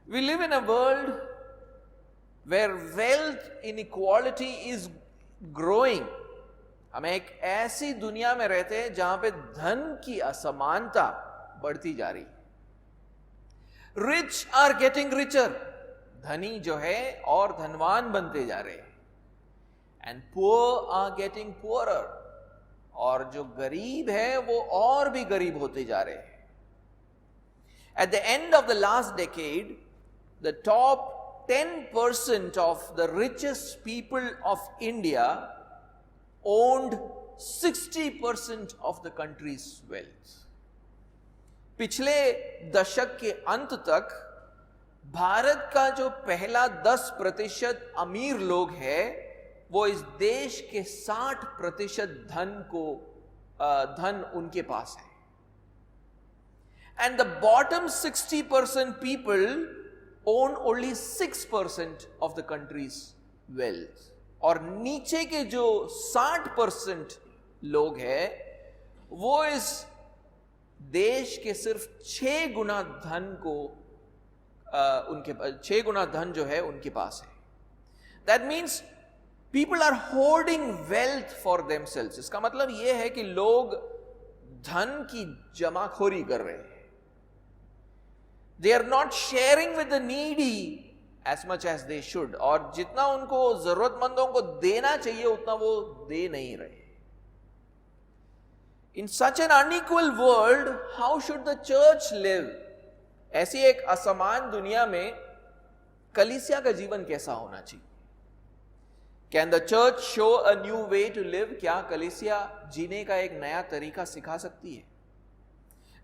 We live in a world where wealth inequality is growing. हम एक ऐसी दुनिया में रहते हैं जहां पे धन की असमानता बढ़ती जा रही है। रिच आर गेटिंग रिचर, धनी जो है और धनवान बनते जा रहे हैं। And poor are getting poorer, और जो गरीब है वो और भी गरीब होते जा रहे हैं। At the end of the last decade, the top 10% of the richest people of India owned 60% of the country's wealth. पिछले दशक के अंत तक भारत का जो पहला 10% अमीर लोग है वो इस देश के 60% धन उनके पास है। And the bottom 60% people own only 6% of the country's wealth. और नीचे के जो 60% लोग हैं वो इस देश के सिर्फ 6 गुना धन को उनके 6 गुना धन जो है उनके पास है। That means people are hoarding wealth for themselves. इसका मतलब ये है कि लोग धन की जमाखोरी कर रहे हैं। They are not sharing with the needy as much as they should. और जितना उनको जरूरतमंदों को देना चाहिए उतना वो दे नहीं रहे। In such an unequal world, how should the church live? ऐसी एक असमान दुनिया में कलीसिया का जीवन कैसा होना चाहिए? Can the church show a new way to live? क्या कलीसिया जीने का एक नया तरीका सिखा सकती है?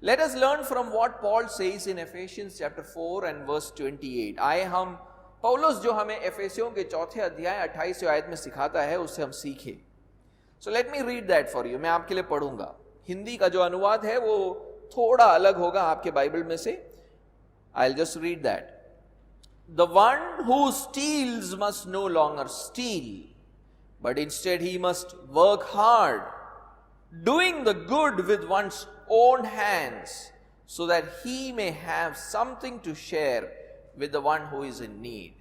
Let us learn from what Paul says in Ephesians chapter 4 and verse 28. आए हम पौलुस जो हमें एफेसियों के 4 अध्याय 28 आयत में सिखाता है उससे हम सीखें। So let me read that for you. मैं आपके लिए पढ़ूंगा। हिंदी का जो अनुवाद है वो थोड़ा अलग होगा आपके बाइबल में से। I'll just read that. The one who steals must no longer steal, but instead he must work hard, doing the good with one's own hands, so that he may have something to share with the one who is in need.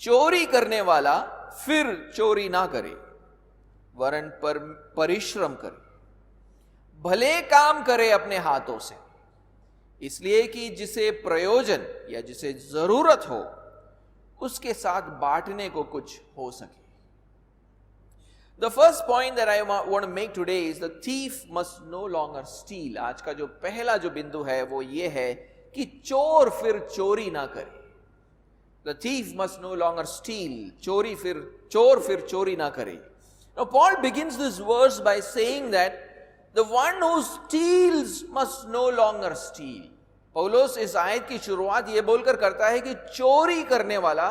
चोरी करने वाला फिर चोरी ना करे, वरन परिश्रम करे, भले काम करे अपने हाथों से, इसलिए कि जिसे प्रयोजन या जिसे जरूरत हो उसके साथ बांटने को कुछ हो सके। The first point that I want to make today is the thief must no longer steal. आज का जो पहला जो बिंदु है वो ये है कि चोर फिर चोरी ना करे। The thief must no longer steal. चोर फिर चोरी ना करे। Now Paul begins this verse by saying that the one who steals must no longer steal. पौलुस इस आयत की शुरुआत ये बोलकर करता है कि चोरी करने वाला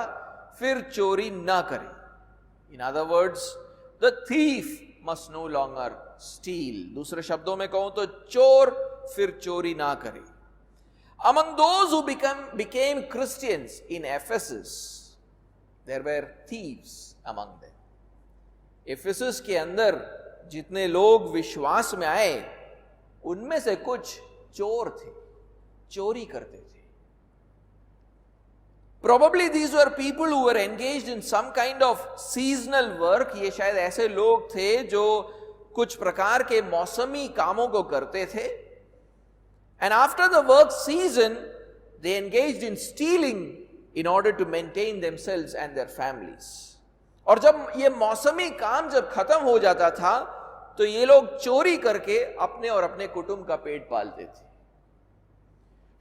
फिर चोरी ना करे। In other words, the thief must no longer steal. दूसरे शब्दों में कहूं तो चोर फिर चोरी ना करे। Among those who became Christians in Ephesus, there were thieves among them. Ephesus के अंदर जितने लोग विश्वास में आए उनमें से कुछ चोर थे, चोरी करते थे। Probably these were people who were engaged in some kind of seasonal work. ये शायद ऐसे लोग थे जो कुछ प्रकार के मौसमी कामों को करते थे। And after the work season, they engaged in stealing in order to maintain themselves and their families. और जब ये मौसमी काम जब खत्म हो जाता था तो ये लोग चोरी करके अपने और अपने कुटुंब का पेट पालते थे।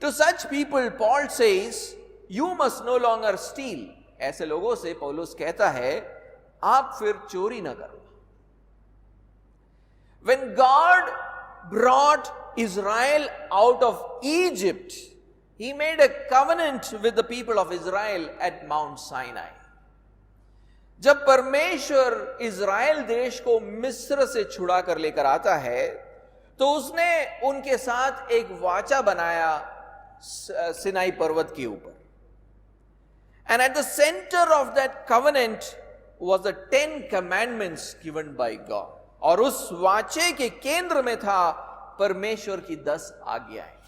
To such people, Paul says, You must no longer steal. ऐसे लोगों से पौलुस कहता है आप फिर चोरी ना करो। When God brought Israel out of Egypt, he made a covenant with the people of Israel at Mount Sinai. जब परमेश्वर इज़राइल देश को मिस्र से छुड़ा कर लेकर आता है तो उसने उनके साथ एक वाचा बनाया सिनाई पर्वत के ऊपर। And at the center of that covenant was the 10 commandments given by God. और उस वाचे के केंद्र में था परमेश्वर की 10 आज्ञाएं।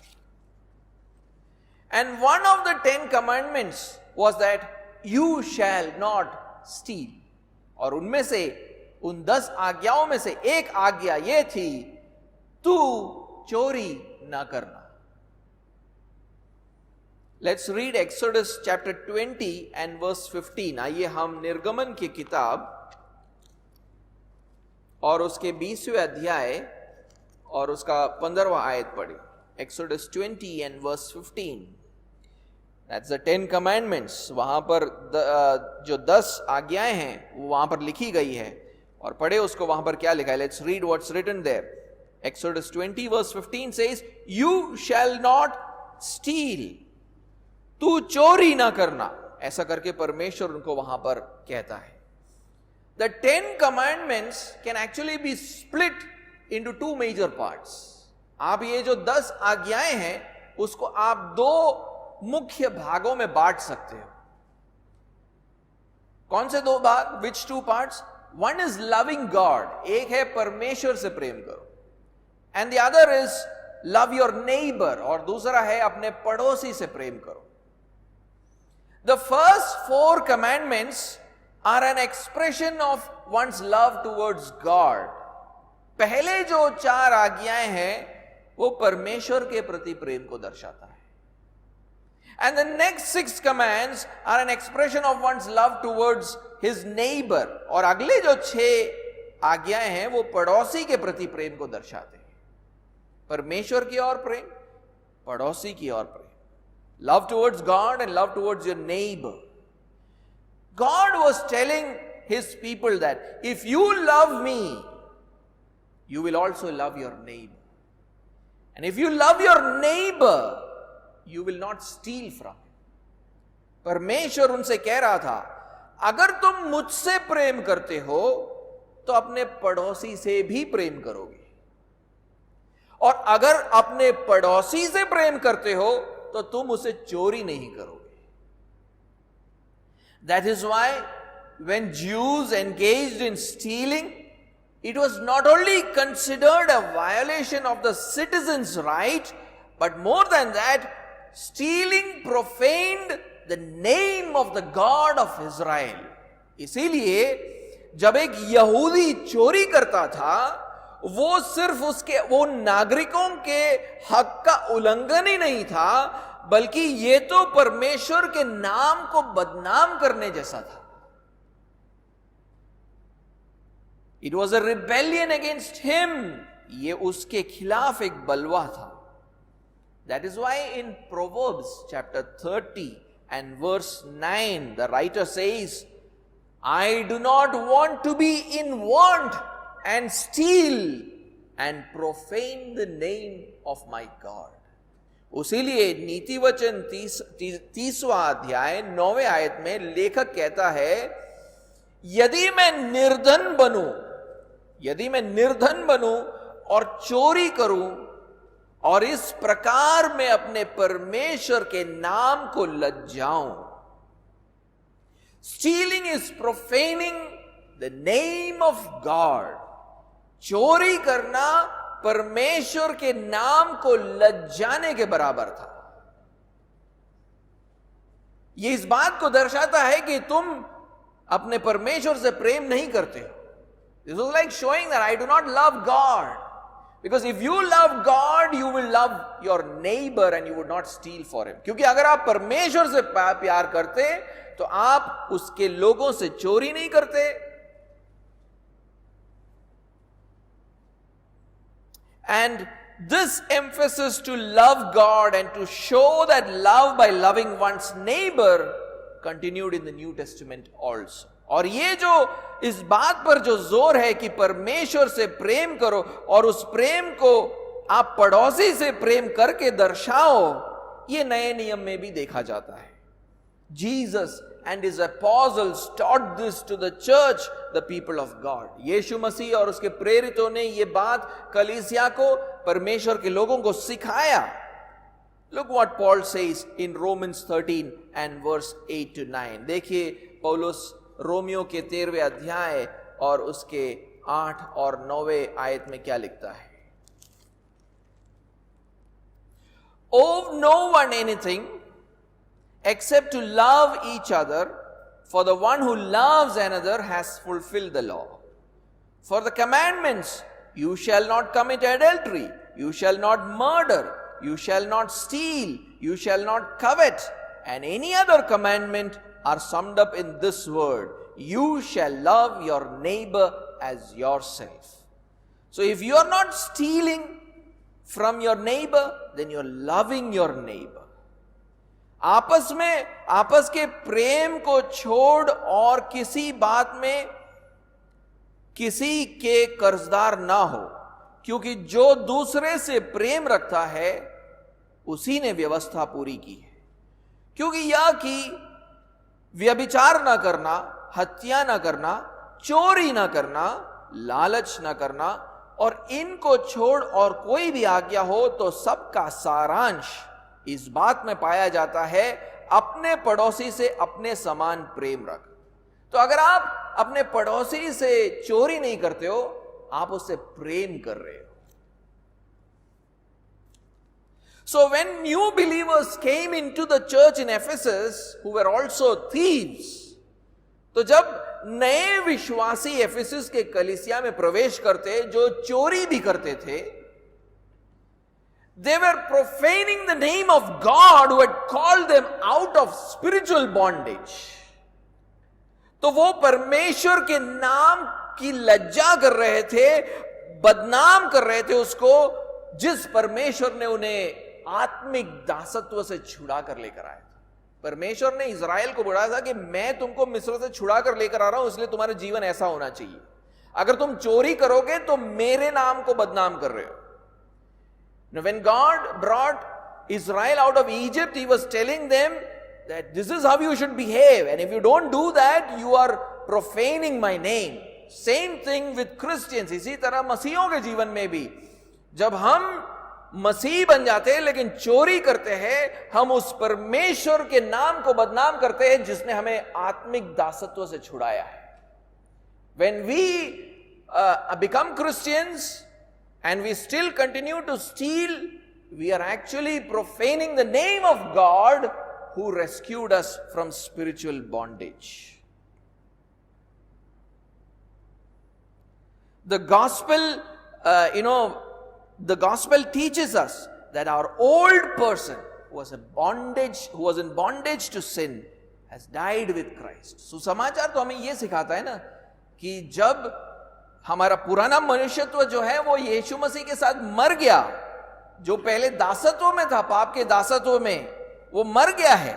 And one of the 10 commandments was that you shall not steal. और उनमें से, उन 10 आज्ञाओं में से एक आज्ञा यह थी, तू चोरी ना करना. Let's read Exodus chapter 20 and verse 15. आइए हम निर्गमन की किताब और उसके 20वें अध्याय और उसका 15वां आयत पढ़े. Exodus 20 and verse 15. That's the 10 commandments. वहां पर जो 10 आज्ञाएं हैं वो वहां पर लिखी गई है, और पढ़े उसको. वहां पर क्या लिखा है? Let's read what's written there. Exodus 20 verse 15 says, you shall not steal. तू चोरी ना करना. ऐसा करके परमेश्वर उनको वहां पर कहता है. The 10 commandments can actually be split into 2 major parts. आप ये जो 10 आज्ञाएं हैं उसको आप 2 मुख्य भागों में बांट सकते हो. कौन से 2 भाग? Which 2 parts? One is loving God. एक है परमेश्वर से प्रेम करो. And the other is love your neighbor. और दूसरा है अपने पड़ोसी से प्रेम करो. The first 4 commandments are an expression of one's love towards God. पहले जो 4 आज्ञाएं हैं वो परमेश्वर के प्रति प्रेम को दर्शाता है. And the next 6 commands are an expression of one's love towards his neighbor. और अगले जो 6 आज्ञाएं हैं वो पड़ोसी के प्रति प्रेम को दर्शाते हैं. परमेश्वर की ओर प्रेम, पड़ोसी की ओर प्रेम. Love towards God and love towards your neighbor. God was telling his people that if you love me, you will also love your neighbor. And if you love your neighbor, you will not steal from him. परमेश्वर उनसे कह रहा था, अगर तुम मुझसे प्रेम करते हो तो अपने पड़ोसी से भी प्रेम करोगे, और अगर अपने पड़ोसी से प्रेम करते हो तो तुम उसे चोरी नहीं करोगे. That is why when Jews engaged in stealing, it was not only considered a violation of the citizens' right, but more than that, stealing profaned the name of the God of Israel. इसीलिए जब एक यहूदी चोरी करता था, वो सिर्फ वो नागरिकों के हक का उल्लंघन ही नहीं था, बल्कि ये तो परमेश्वर के नाम को बदनाम करने जैसा था. It was a rebellion against him. ये उसके खिलाफ एक बलवा था. That is why in Proverbs chapter 30 and verse 9, the writer says, I do not want to be in want and steal and profane the name of my God. उसीलिए नीति वचन 30वां अध्याय 9वें आयत में लेखक कहता है, यदि मैं निर्धन बनूं और चोरी करूं और इस प्रकार मैं अपने परमेश्वर के नाम को लज्जाऊं. Stealing is profaning the name of God. चोरी करना परमेश्वर के नाम को लज्जाने के बराबर था. यह इस बात को दर्शाता है कि तुम अपने परमेश्वर से प्रेम नहीं करते हो. This was like showing that I do not love God. Because if you love God, you will love your neighbor and you would not steal for him. क्योंकि अगर आप परमेश्वर से प्यार करते तो आप उसके लोगों से चोरी नहीं करते. And this emphasis to love God and to show that love by loving one's neighbor continued in the New Testament also. और ये जो इस बात पर जो जोर है कि परमेश्वर से प्रेम करो और उस प्रेम को आप पड़ोसी से प्रेम करके दर्शाओ, ये नए नियम में भी देखा जाता है. Jesus and his apostles taught this to the church, the people of God. यीशु मसीह और उसके प्रेरितों ने ये बात कलीसिया को, परमेश्वर के लोगों को सिखाया. Look what Paul says in Romans 13 and verse 8 to 9. देखिए पौलुस रोमियो के 13वें अध्याय और उसके 8 और 9वें आयत में क्या लिखता है. Owe no one anything except to love each other, for the one who loves another has fulfilled the law. For the commandments, you shall not commit adultery, you shall not murder, you shall not steal, you shall not covet, and any other commandment are summed up in this word: you shall love your neighbor as yourself. So if you are not stealing from your neighbor, then you are loving your neighbor. आपस के प्रेम को छोड़ और किसी बात में किसी के कर्जदार ना हो, क्योंकि जो दूसरे से प्रेम रखता है उसी ने व्यवस्था पूरी की है। क्योंकि यह कि व्यभिचार ना करना, हत्या ना करना, चोरी ना करना, लालच ना करना, और इनको छोड़ और कोई भी आज्ञा हो तो सबका सारांश इस बात में पाया जाता है: अपने पड़ोसी से अपने समान प्रेम रख। तो अगर आप अपने पड़ोसी से चोरी नहीं करते हो, आप उससे प्रेम कर रहे हो। So when new believers came into the church in Ephesus, who were also thieves, तो जब नए विश्वासी एफेसस के कलीसिया में प्रवेश करते जो चोरी भी करते थे, they were profaning the name of God who had called them out of spiritual bondage. तो वो परमेश्वर के नाम की लज्जा कर रहे थे, बदनाम कर रहे थे उसको, जिस परमेश्वर ने उन्हें आत्मिक दासत्व से छुड़ा कर लेकर आया था। परमेश्वर ने इज़राइल को बोला था कि मैं तुमको मिस्र से छुड़ा कर लेकर आ रहा हूं, इसलिए तुम्हारा जीवन ऐसा होना चाहिए। अगर तुम चोरी करोगे तो मेरे नाम को बदनाम कर रहे हो। Now when God brought Israel out of Egypt, he was telling them that this is how you should behave, and if you don't do that, you are profaning my name. Same thing with Christians. इसी तरह मसीहों के जीवन में भी जब हम मसीह बन जाते हैं लेकिन चोरी करते हैं, हम उस परमेश्वर के नाम को बदनाम करते हैं जिसने हमें आत्मिक दासत्व से छुड़ाया है। When we become Christians and we still continue to steal, we are actually profaning the name of God who rescued us from spiritual bondage. The gospel, the gospel teaches us that our old person who was in bondage to sin has died with Christ. सुसमाचार तो हमें ये सिखाता है ना कि जब हमारा पुराना मनुष्यत्व जो है वो यीशु मसीह के साथ मर गया, जो पहले दासत्व में था, पाप के दासत्व में, वो मर गया है,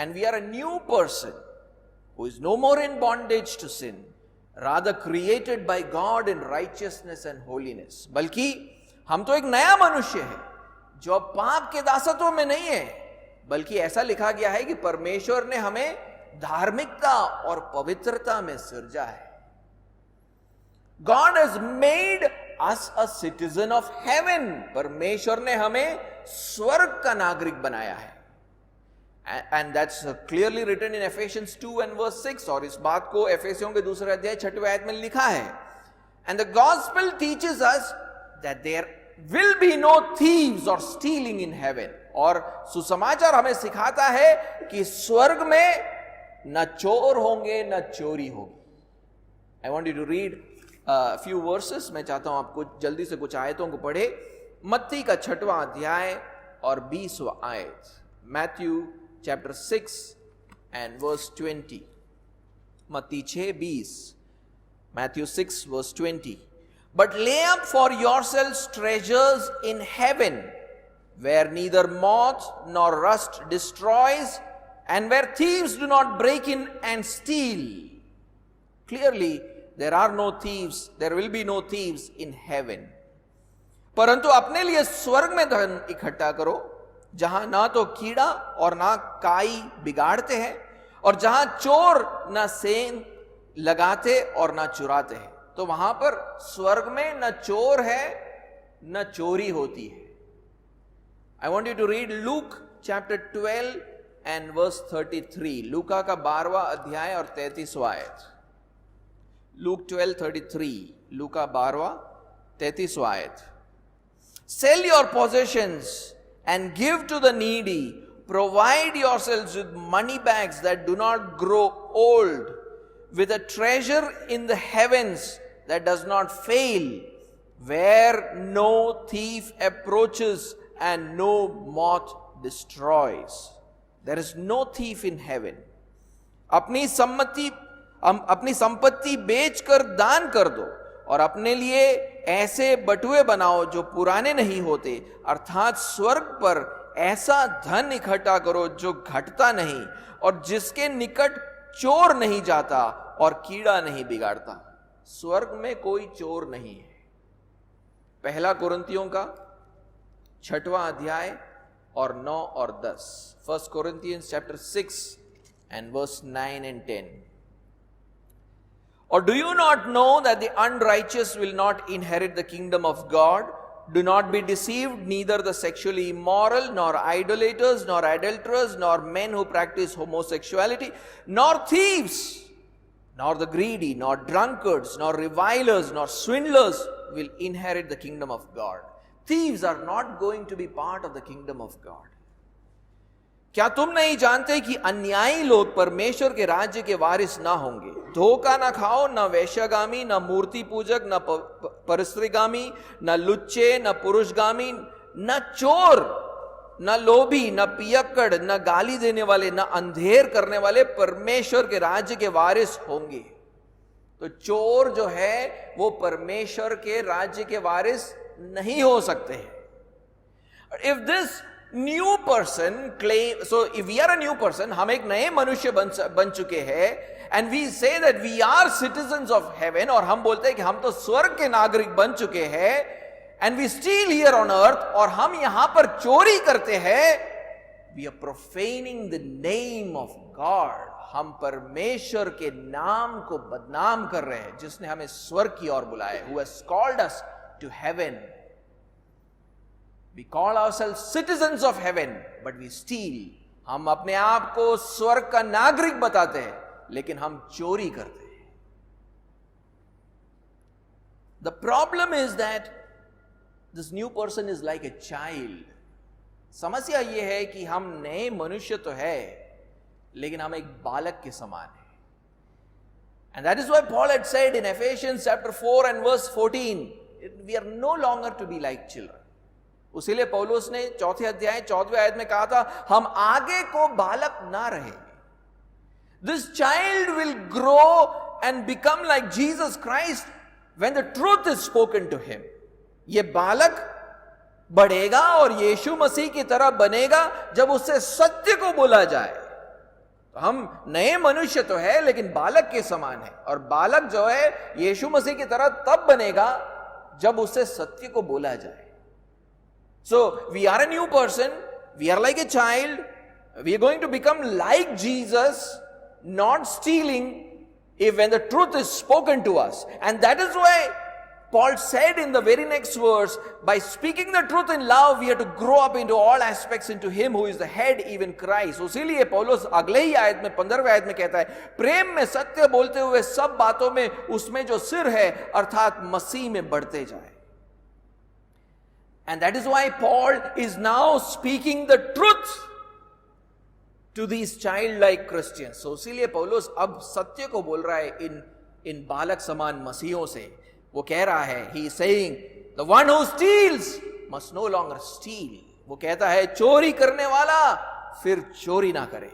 and we are a new person who is no more in bondage to sin, rather created by God in righteousness and holiness. बल्कि हम तो एक नया मनुष्य है जो अब पाप के दासत्व में नहीं है, बल्कि ऐसा लिखा गया है कि परमेश्वर ने हमें धार्मिकता और पवित्रता में सृजा है। God has made us a citizen of heaven. परमेश्वर ने हमें स्वर्ग का नागरिक बनाया है। And that's clearly written in Ephesians 2 and verse 6, और इस बात को एफेसियों के दूसरे अध्याय 6वें आयत में लिखा है। And the gospel teaches us that there will be no thieves or stealing in heaven. और सुसमाचार हमें सिखाता है कि स्वर्ग में न चोर होंगे न चोरी होगी। I want you to read a few verses. मैं चाहता हूं आपको जल्दी से कुछ आयतों को पढ़े। मत्ती का 6वां अध्याय और 20वां आयत। Matthew chapter 6 and verse 20. मत्ती 6:20. Matthew 6 verse 20. But lay up for yourselves treasures in heaven, where neither moth nor rust destroys, and where thieves do not break in and steal. Clearly, there are no thieves, there will be no thieves in heaven. परंतु अपने लिए स्वर्ग में धन इकट्ठा करो, जहां ना तो कीड़ा और ना काई बिगाड़ते हैं, और जहां चोर ना सेंध लगाते और ना चुराते हैं। तो वहां पर स्वर्ग में न चोर है न चोरी होती है। I want you to read Luke chapter 12 and verse 33. लूका का 12वां अध्याय और 33वां आयत। Luke 12:33. लूका 12 33 आयत। Sell your possessions and give to the needy. Provide yourselves with money bags that do not grow old, with a treasure in the heavens that does not fail, where no thief approaches and no moth destroys. There is no thief in heaven. अपनी संपत्ति बेचकर दान कर दो और अपने लिए ऐसे बटुए बनाओ जो पुराने नहीं होते, अर्थात स्वर्ग पर ऐसा धन इकट्ठा करो जो घटता नहीं और जिसके निकट चोर नहीं जाता और कीड़ा नहीं बिगाड़ता। स्वर्ग में कोई चोर नहीं है। पहला कुरिन्थियों का 6वां अध्याय और 9 और 10। 1 Corinthians chapter 6 and verse 9 and 10. Or do you not know that the unrighteous will not inherit the kingdom of God? Do not be deceived, neither the sexually immoral, nor idolaters, nor adulterers, nor men who practice homosexuality, nor thieves, nor the greedy, nor drunkards, nor revilers, nor swindlers will inherit the kingdom of God. Thieves are not going to be part of the kingdom of God. क्या तुम नहीं जानते कि अन्यायी लोग परमेश्वर के राज्य के वारिस ना होंगे? धोखा ना खाओ, न वैश्यगामी, न मूर्ति पूजक, न परस्त्रीगामी, न लुच्चे, न पुरुषगामी, न चोर, न लोभी, न पियक्कड़, न गाली देने वाले, न अंधेर करने वाले परमेश्वर के राज्य के वारिस होंगे। तो चोर जो है वो परमेश्वर के राज्य के वारिस नहीं हो सकते हैं। If this new person claim, so if we are a new person, हम एक नए मनुष्य बन चुके हैं, and we say that we are citizens of heaven, और हम बोलते हैं कि हम तो स्वर्ग के नागरिक बन चुके हैं, and we still here on earth, और हम यहां पर चोरी करते हैं, we are profaning the name of God. हम परमेश्वर के नाम को बदनाम कर रहे हैं जिसने हमें स्वर्ग की ओर बुलाया, who has called us to heaven. We call ourselves citizens of heaven, but we steal. हम अपने आप को स्वर्ग का नागरिक बताते हैं, लेकिन हम चोरी करते हैं। The problem is that this new person is like a child. समस्या यह है कि हम नए मनुष्य तो है, लेकिन हम एक बालक के समान हैं। And that is why Paul had said in Ephesians chapter 4 and verse 14, we are no longer to be like children. उसीलिए पौलुस ने 4 अध्याय 14वें आयत में कहा था, हम आगे को बालक ना रहे। This child will grow and become like Jesus Christ when the truth is spoken to him. ये बालक बढ़ेगा और यीशु मसीह की तरह बनेगा जब उससे सत्य को बोला जाए। तो हम नए मनुष्य तो है, लेकिन बालक के समान है, और बालक जो है यीशु मसीह की तरह तब बनेगा जब उससे सत्य को बोला जाए। So we are a new person, we are like a child, we are going to become like Jesus, not stealing if when the truth is spoken to us. And that is why Paul said in the very next verse, by speaking the truth in love, we have to grow up into all aspects into him who is the head, even Christ. उसीलिए पौलुस अगले ही आयत में 15वें आयत में कहता है, प्रेम में सत्य बोलते हुए सब बातों में उसमें जो सिर है अर्थात मसीह में बढ़ते जाए। And that is why Paul is now speaking the truth to these childlike Christians. So इसीलिए पौलुस अब सत्य को बोल रहा है इन बालक समान मसीहों से। वो कह रहा है, he is saying, the one who steals must no longer steal. वो कहता है चोरी करने वाला फिर चोरी ना करे।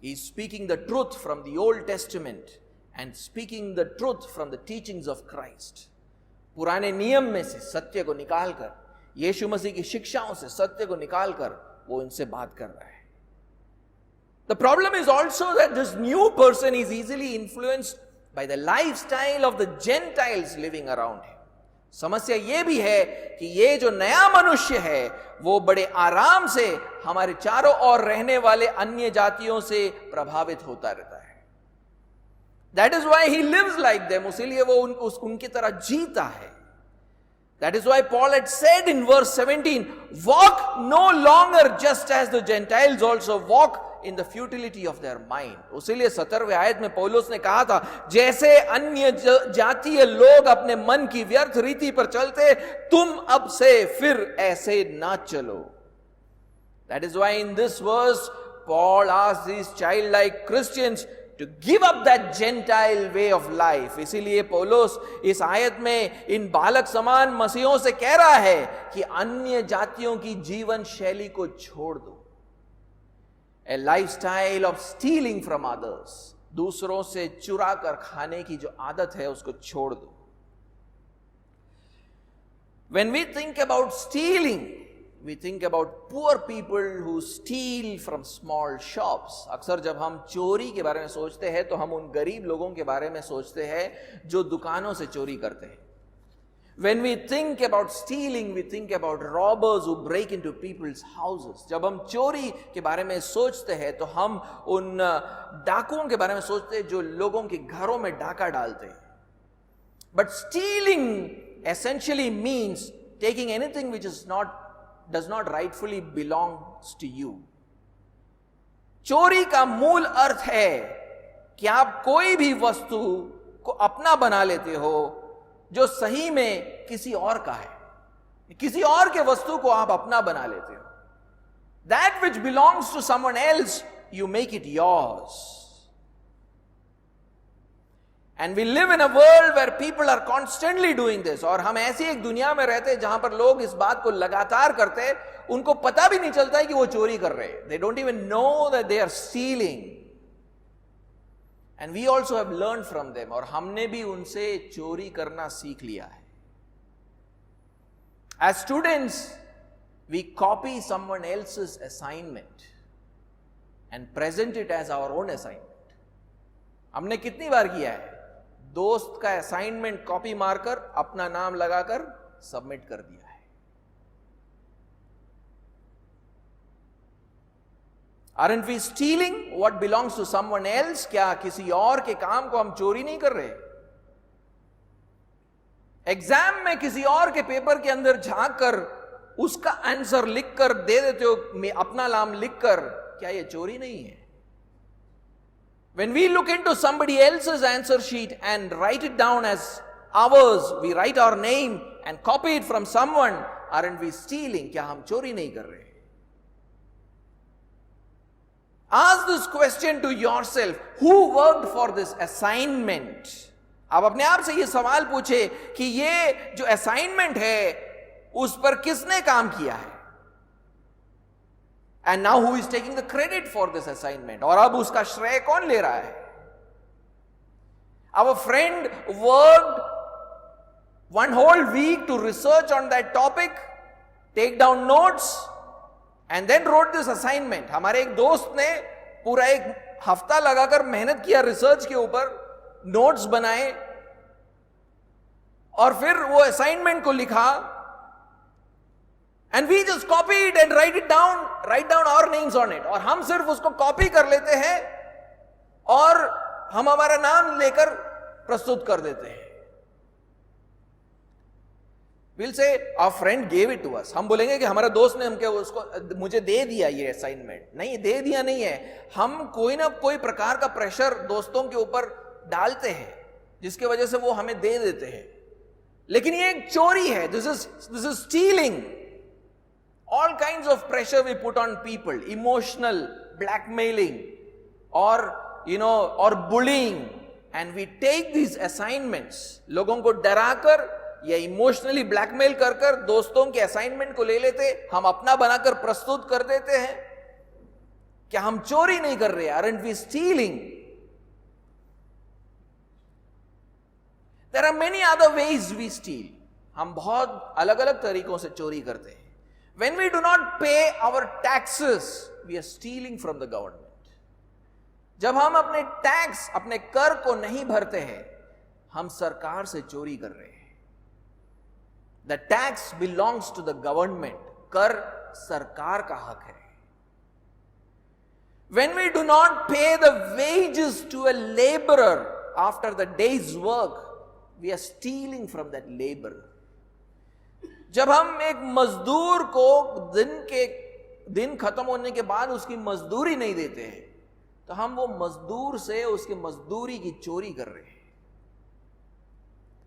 He is speaking the truth from the Old Testament and speaking the truth from the teachings of Christ. पुराने नियम में से सत्य को निकालकर, यीशु मसीह की शिक्षाओं से सत्य को निकालकर वो इनसे बात कर रहा है। The problem is also that this new person is easily influenced by the lifestyle of the Gentiles living around him. समस्या ये भी है कि ये जो नया मनुष्य है वो बड़े आराम से हमारे चारों ओर रहने वाले अन्य जातियों से प्रभावित होता रहता है। That is why he lives like them. उसीलिए वो उनकी तरह जीता है। That is why Paul had said in verse 17, walk no longer just as the Gentiles also walk in the futility of their mind. उसीलिए 17वें आयत में पौलुस ने कहा था, जैसे अन्य जातीय लोग अपने मन की व्यर्थ रीति पर चलते, तुम अब से फिर ऐसे ना चलो। That is why in this verse, Paul asks these childlike Christians to give up that Gentile way of life. इसीलिए पौलुस इस आयत में इन बालक समान मसीहों से कह रहा है कि अन्य जातियों की जीवन शैली को छोड़ दो. A lifestyle of stealing from others. दूसरों से चुरा कर खाने की जो आदत है उसको छोड़ दो. When we think about stealing, we think about poor people who steal from small shops. अक्सर जब हम चोरी के बारे में सोचते हैं तो हम उन गरीब लोगों के बारे में सोचते हैं जो दुकानों से चोरी करते हैं. When we think about stealing, we think about robbers who break into people's houses. जब हम चोरी के बारे में सोचते हैं तो हम उन डाकुओं के बारे में सोचते हैं जो लोगों के घरों में डाका डालते हैं. But stealing essentially means taking anything which does not rightfully belongs to you. चोरी का मूल अर्थ है कि आप कोई भी वस्तु को अपना बना लेते हो जो सही में किसी और का है. किसी और के वस्तु को आप अपना बना लेते हो. That which belongs to someone else, you make it yours. And we live in a world where people are constantly doing this. और हम ऐसी एक दुनिया में रहते हैं जहां पर लोग इस बात को लगातार करते हैं. उनको पता भी नहीं चलता है कि वो चोरी कर रहे हैं. They don't even know that they are stealing. And we also have learned from them. और हमने भी उनसे चोरी करना सीख लिया है. As students, we copy someone else's assignment and present it as our own assignment. हमने कितनी बार किया है? दोस्त का असाइनमेंट कॉपी मारकर अपना नाम लगाकर सबमिट कर दिया है. Aren't we stealing what belongs to someone else? क्या किसी और के काम को हम चोरी नहीं कर रहे? एग्जाम में किसी और के पेपर के अंदर झांक कर उसका आंसर लिखकर दे देते हो अपना नाम लिखकर, क्या यह चोरी नहीं है? When we look into somebody else's answer sheet and write it down as ours, we write our name and copy it from someone, aren't we stealing? क्या हम चोरी नहीं कर रहे? Ask this question to yourself. Who worked for this assignment? आप अपने आप से ये सवाल पूछे कि ये जो असाइनमेंट है उस पर किसने काम किया है? And now who is taking the credit for this assignment? और अब उसका श्रेय कौन ले रहा है? Our friend worked one whole week to research on that topic, take down notes, and then wrote this assignment. हमारे एक दोस्त ने पूरा एक हफ्ता लगाकर मेहनत किया रिसर्च के ऊपर, नोट्स बनाए और फिर वो असाइनमेंट को लिखा. And we just copy it and write down our names on it. और हम सिर्फ उसको कॉपी कर लेते हैं और हम हमारा नाम लेकर प्रस्तुत कर देते हैं. We'll say our friend gave it to us. हम बोलेंगे कि हमारा दोस्त ने हमके उसको मुझे दे दिया ये असाइनमेंट. नहीं, दे दिया नहीं है. हम कोई ना कोई प्रकार का प्रेशर दोस्तों के ऊपर डालते हैं जिसकी वजह से वो हमें दे देते हैं. लेकिन ये एक चोरी है. This is stealing. All kinds of pressure we put on people, emotional blackmailing or bullying, and we take these assignments. लोगों को डराकर या इमोशनली ब्लैकमेल कर कर दोस्तों के असाइनमेंट को ले लेते, हम अपना बनाकर प्रस्तुत कर देते हैं. क्या हम चोरी नहीं कर रहे? Aren't we stealing? There are many other ways we steal. हम बहुत अलग अलग तरीकों से चोरी करते हैं. When we do not pay our taxes, we are stealing from the government. जब हम अपने टैक्स, अपने कर को नहीं भरते हैं, हम सरकार से चोरी कर रहे हैं. The tax belongs to the government. कर सरकार का हक है. When we do not pay the wages to a laborer after the day's work, we are stealing from that laborer. जब हम एक मजदूर को दिन खत्म होने के बाद उसकी मजदूरी नहीं देते हैं, तो हम वो मजदूर से उसकी मजदूरी की चोरी कर रहे हैं.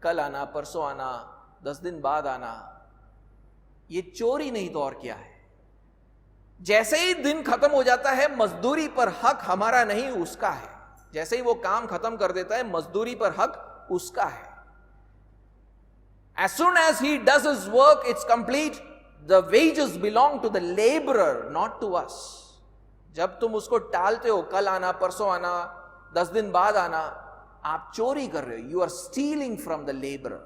कल आना, परसों आना, 10 दिन बाद आना, ये चोरी नहीं तो और क्या है? जैसे ही दिन खत्म हो जाता है, मजदूरी पर हक हमारा नहीं उसका है। जैसे ही वो काम खत्म कर देता है, मजदूरी पर हक उसका है। As soon as he does his work, it's complete. The wages belong to the laborer, not to us. जब तुम उसको टालते हो, कल आना, परसों आना, 10 दिन बाद आना, आप चोरी कर रहे हो। You are stealing from the laborer.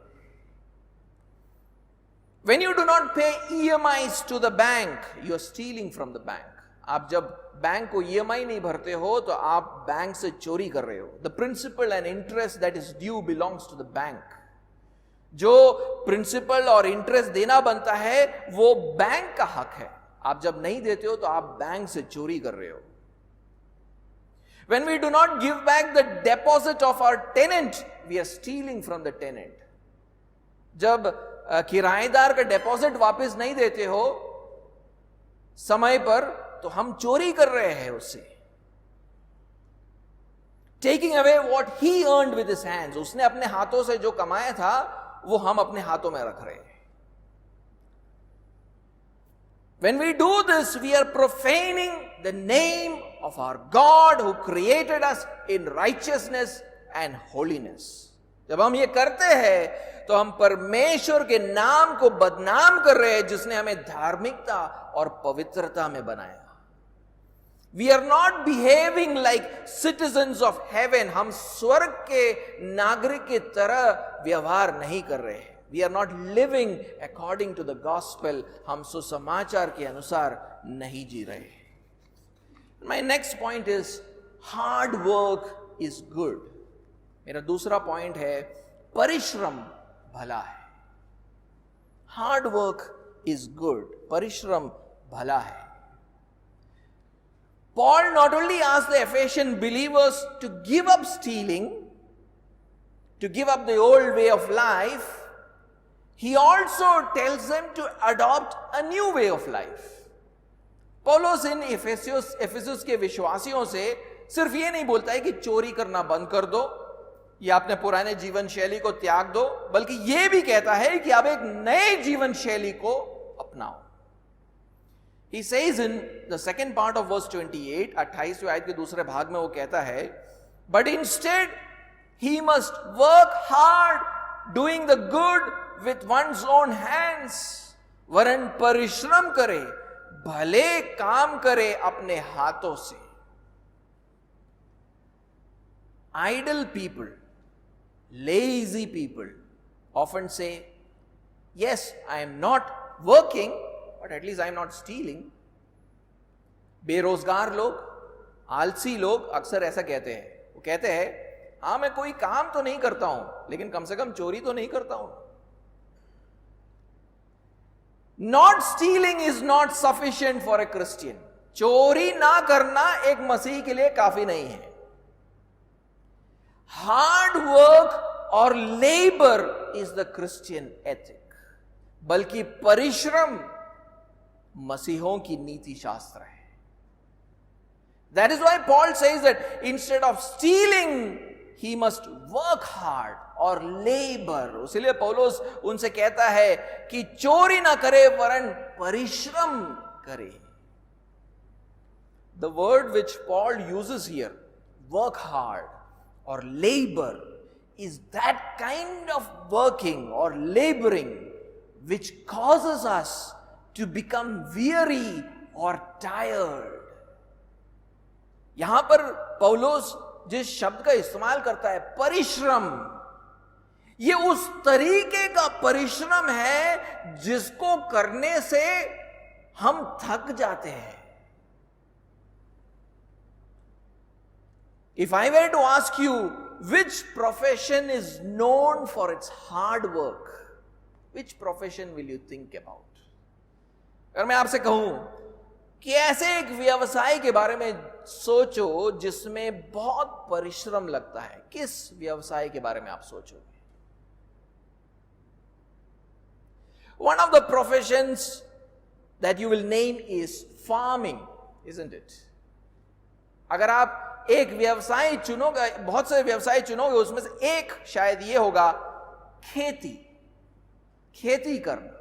When you do not pay EMIs to the bank, you are stealing from the bank. आप जब बैंक को EMI नहीं भरते हो तो आप बैंक से चोरी कर रहे हो। The principal and interest that is due belongs to the bank. जो प्रिंसिपल और इंटरेस्ट देना बनता है वो बैंक का हक है। आप जब नहीं देते हो तो आप बैंक से चोरी कर रहे हो। When we do not give back the deposit of our tenant, we are stealing from the tenant. जब किराएदार का डिपॉजिट वापस नहीं देते हो समय पर, तो हम चोरी कर रहे हैं उससे। Taking away what he earned with his hands. उसने अपने हाथों से जो कमाया था वो हम अपने हाथों में रख रहे हैं। When we do this, we are profaning the name of our God who created us in righteousness and holiness. जब हम ये करते हैं तो हम परमेश्वर के नाम को बदनाम कर रहे हैं जिसने हमें धार्मिकता और पवित्रता में बनाया। We are not behaving like citizens of heaven. हम स्वर्ग के नागरिक की तरह व्यवहार नहीं कर रहे हैं। We are not living according to the gospel. हम सुसमाचार के अनुसार नहीं जी रहे। My next point is hard work is good. मेरा दूसरा पॉइंट है परिश्रम भला है। Hard work is good. परिश्रम भला है। Paul not only asked the Ephesian believers to give up stealing, to give up the old way of life, he also tells them to adopt a new way of life. पौलुस इन एफेसुस के विश्वासियों से सिर्फ ये नहीं बोलता है कि चोरी करना बंद कर दो या अपने पुराने जीवन शैली को त्याग दो, बल्कि ये भी कहता है कि आप एक नए जीवन शैली को अपनाओ। He says in the second part of verse 28, 28वें आयत के दूसरे भाग में वो कहता है, but instead he must work hard doing the good with one's own hands, वरन परिश्रम करे, भले काम करे अपने हाथों से। Idle people, lazy people often say, yes, I am not working, but at least I am not stealing. बेरोजगार लोग, आलसी लोग अक्सर ऐसा कहते हैं। वो कहते हैं, हाँ मैं कोई काम तो नहीं करता हूं, लेकिन कम से कम चोरी तो नहीं करता हूं। Not stealing is not sufficient for a Christian. चोरी ना करना एक मसीही के लिए काफी नहीं है। Hard work और labor is the Christian ethic. बल्कि परिश्रम मसीहों की नीति शास्त्र है। That is why Paul says that instead of stealing, he must work hard or labor. इसलिए पौलुस उनसे कहता है कि चोरी ना करे वरन परिश्रम करे। The word which Paul uses here, work hard or labor, is that kind of working or laboring which causes us to become weary or tired. यहां पर पौलुस जिस शब्द का इस्तेमाल करता है परिश्रम, ये उस तरीके का परिश्रम है जिसको करने से हम थक जाते हैं। If I were to ask you which profession is known for its hard work, which profession will you think about? अगर मैं आपसे कहूं कि ऐसे एक व्यवसाय के बारे में सोचो जिसमें बहुत परिश्रम लगता है, किस व्यवसाय के बारे में आप सोचोगे? One of the professions that you will name is farming, isn't it? अगर आप एक व्यवसाय चुनोगे, बहुत से व्यवसाय चुनोगे, उसमें से एक शायद ये होगा खेती करना।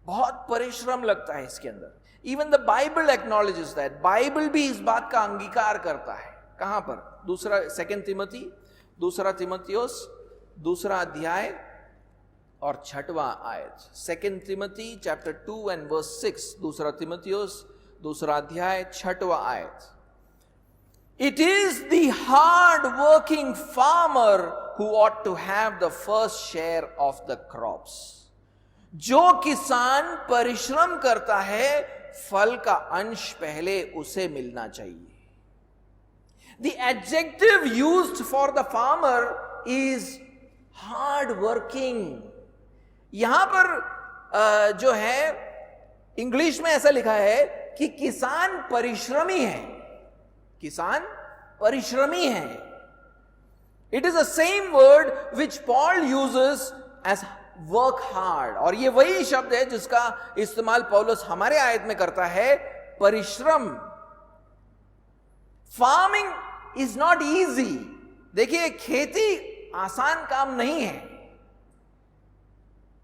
बहुत परिश्रम लगता है इसके अंदर। Even the Bible acknowledges that, Bible भी इस बात का अंगीकार करता है। कहां पर? दूसरा तिमोथियोस दूसरा अध्याय और 6वां आयत। 2 तिमोथी चैप्टर 2 एंड वर्स 6, दूसरा तिमोथियोस दूसरा अध्याय 6वां आयत। It is the hard working farmer who ought to have the first share of the crops. जो किसान परिश्रम करता है, फल का अंश पहले उसे मिलना चाहिए। The adjective used for the farmer is hard working. यहां पर जो है इंग्लिश में ऐसा लिखा है कि किसान परिश्रमी है, किसान परिश्रमी है। It is the same word which Paul uses as work hard, और ये वही शब्द है जिसका इस्तेमाल पौलुस हमारे आयत में करता है, परिश्रम। Farming is not easy. देखिए, खेती आसान काम नहीं है।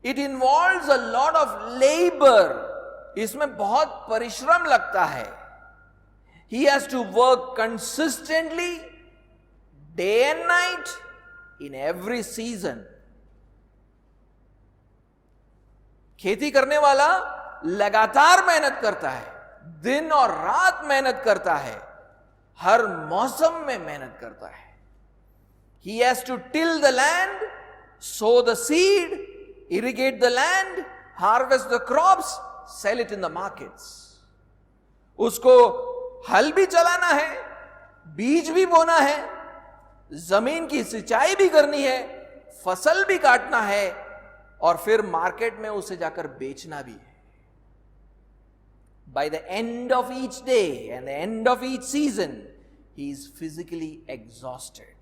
It involves a lot of labour. इसमें बहुत परिश्रम लगता है। He has to work consistently, day and night, in every season. खेती करने वाला लगातार मेहनत करता है, दिन और रात मेहनत करता है, हर मौसम में मेहनत करता है। He has to till the land, sow the seed, irrigate the land, harvest the crops, sell it in the markets. उसको हल भी चलाना है, बीज भी बोना है, जमीन की सिंचाई भी करनी है, फसल भी काटना है, और फिर मार्केट में उसे जाकर बेचना भी है। By the end of each day and the end of each season, he is physically exhausted.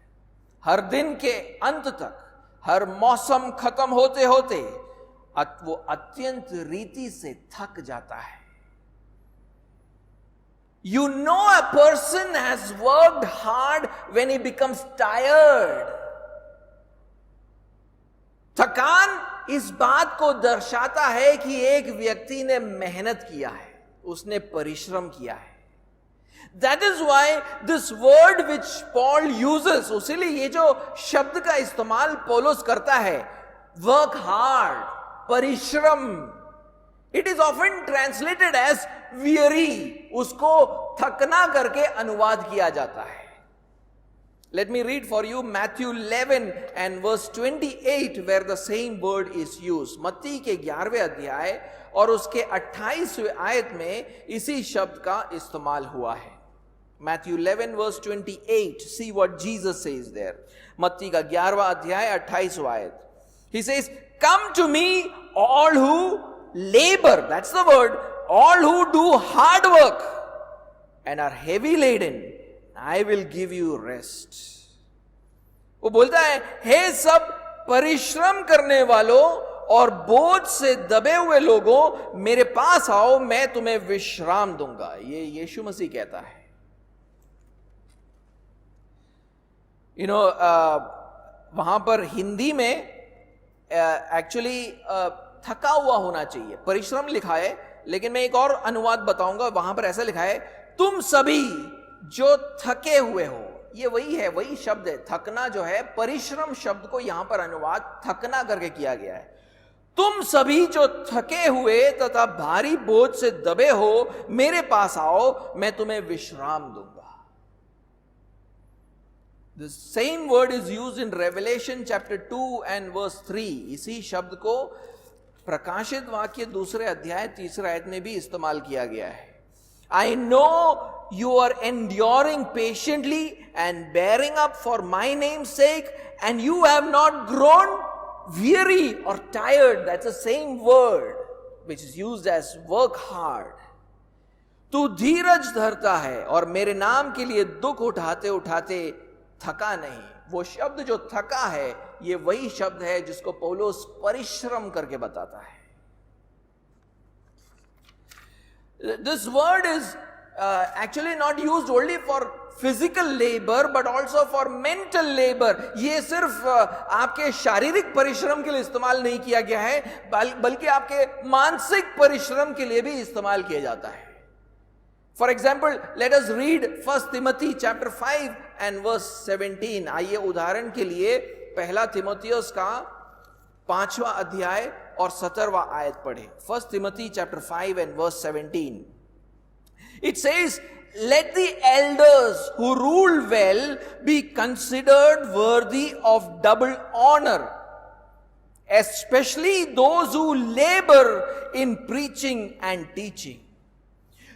हर दिन के अंत तक, हर मौसम खत्म होते होते वो अत्यंत रीति से थक जाता है। You know a person has worked hard when he becomes tired. थकान इस बात को दर्शाता है कि एक व्यक्ति ने मेहनत किया है, उसने परिश्रम किया है। That is why this word which Paul uses, उसीलिए ये जो शब्द का इस्तेमाल पौलुस करता है, work hard, परिश्रम, it is often translated as weary, उसको थकना करके अनुवाद किया जाता है। Let me read for you Matthew 11 and verse 28 where the same word is used. मत्ती के 11वें अध्याय और उसके 28वें आयत में इसी शब्द का इस्तेमाल हुआ है। Matthew 11 verse 28, see what Jesus says there. मत्ती का 11वां अध्याय 28वां आयत। He says, come to me all who labor, that's the word, all who do hard work and are heavy laden, I will give you rest. वो बोलता है, हे सब परिश्रम करने वालों और बोझ से दबे हुए लोगों, मेरे पास आओ, मैं तुम्हें विश्राम दूंगा। ये यीशु मसीह कहता है। वहां पर हिंदी में एक्चुअली थका हुआ होना चाहिए, परिश्रम लिखा है, लेकिन मैं एक और अनुवाद बताऊंगा। वहां पर ऐसा लिखा है, तुम सभी जो थके हुए हो। ये वही है, वही शब्द है। थकना जो है, परिश्रम शब्द को यहां पर अनुवाद थकना करके किया गया है। तुम सभी जो थके हुए तथा भारी बोझ से दबे हो, मेरे पास आओ, मैं तुम्हें विश्राम दूंगा। The same word is used in Revelation chapter 2 and verse 3. इसी शब्द को प्रकाशित वाक्य 2 अध्याय 3 आयत में भी इस्तेमाल किया गया है। I know you are enduring patiently and bearing up for my name's sake, and you have not grown weary or tired. That's the same word which is used as work hard. तू धीरज धरता है और मेरे नाम के लिए दुख उठाते उठाते थका नहीं। वो शब्द जो थका है, ये वही शब्द है जिसको पौलुस परिश्रम करके बताता है। This word is actually not used only for physical labor but also for mental labor. ये सिर्फ आपके शारीरिक परिश्रम के लिए इस्तेमाल नहीं किया गया है, बल्कि आपके मानसिक परिश्रम के लिए भी इस्तेमाल किया जाता है। For example, let us read 1 Timothy chapter 5 and verse 17. आइए उदाहरण के लिए पहला तिमोथियस का 5वां अध्याय और 17वां आयत पढ़े. 1 Timothy chapter 5 and verse 17. It says, let the elders who rule well be considered worthy of double honor, especially those who labor in preaching and teaching.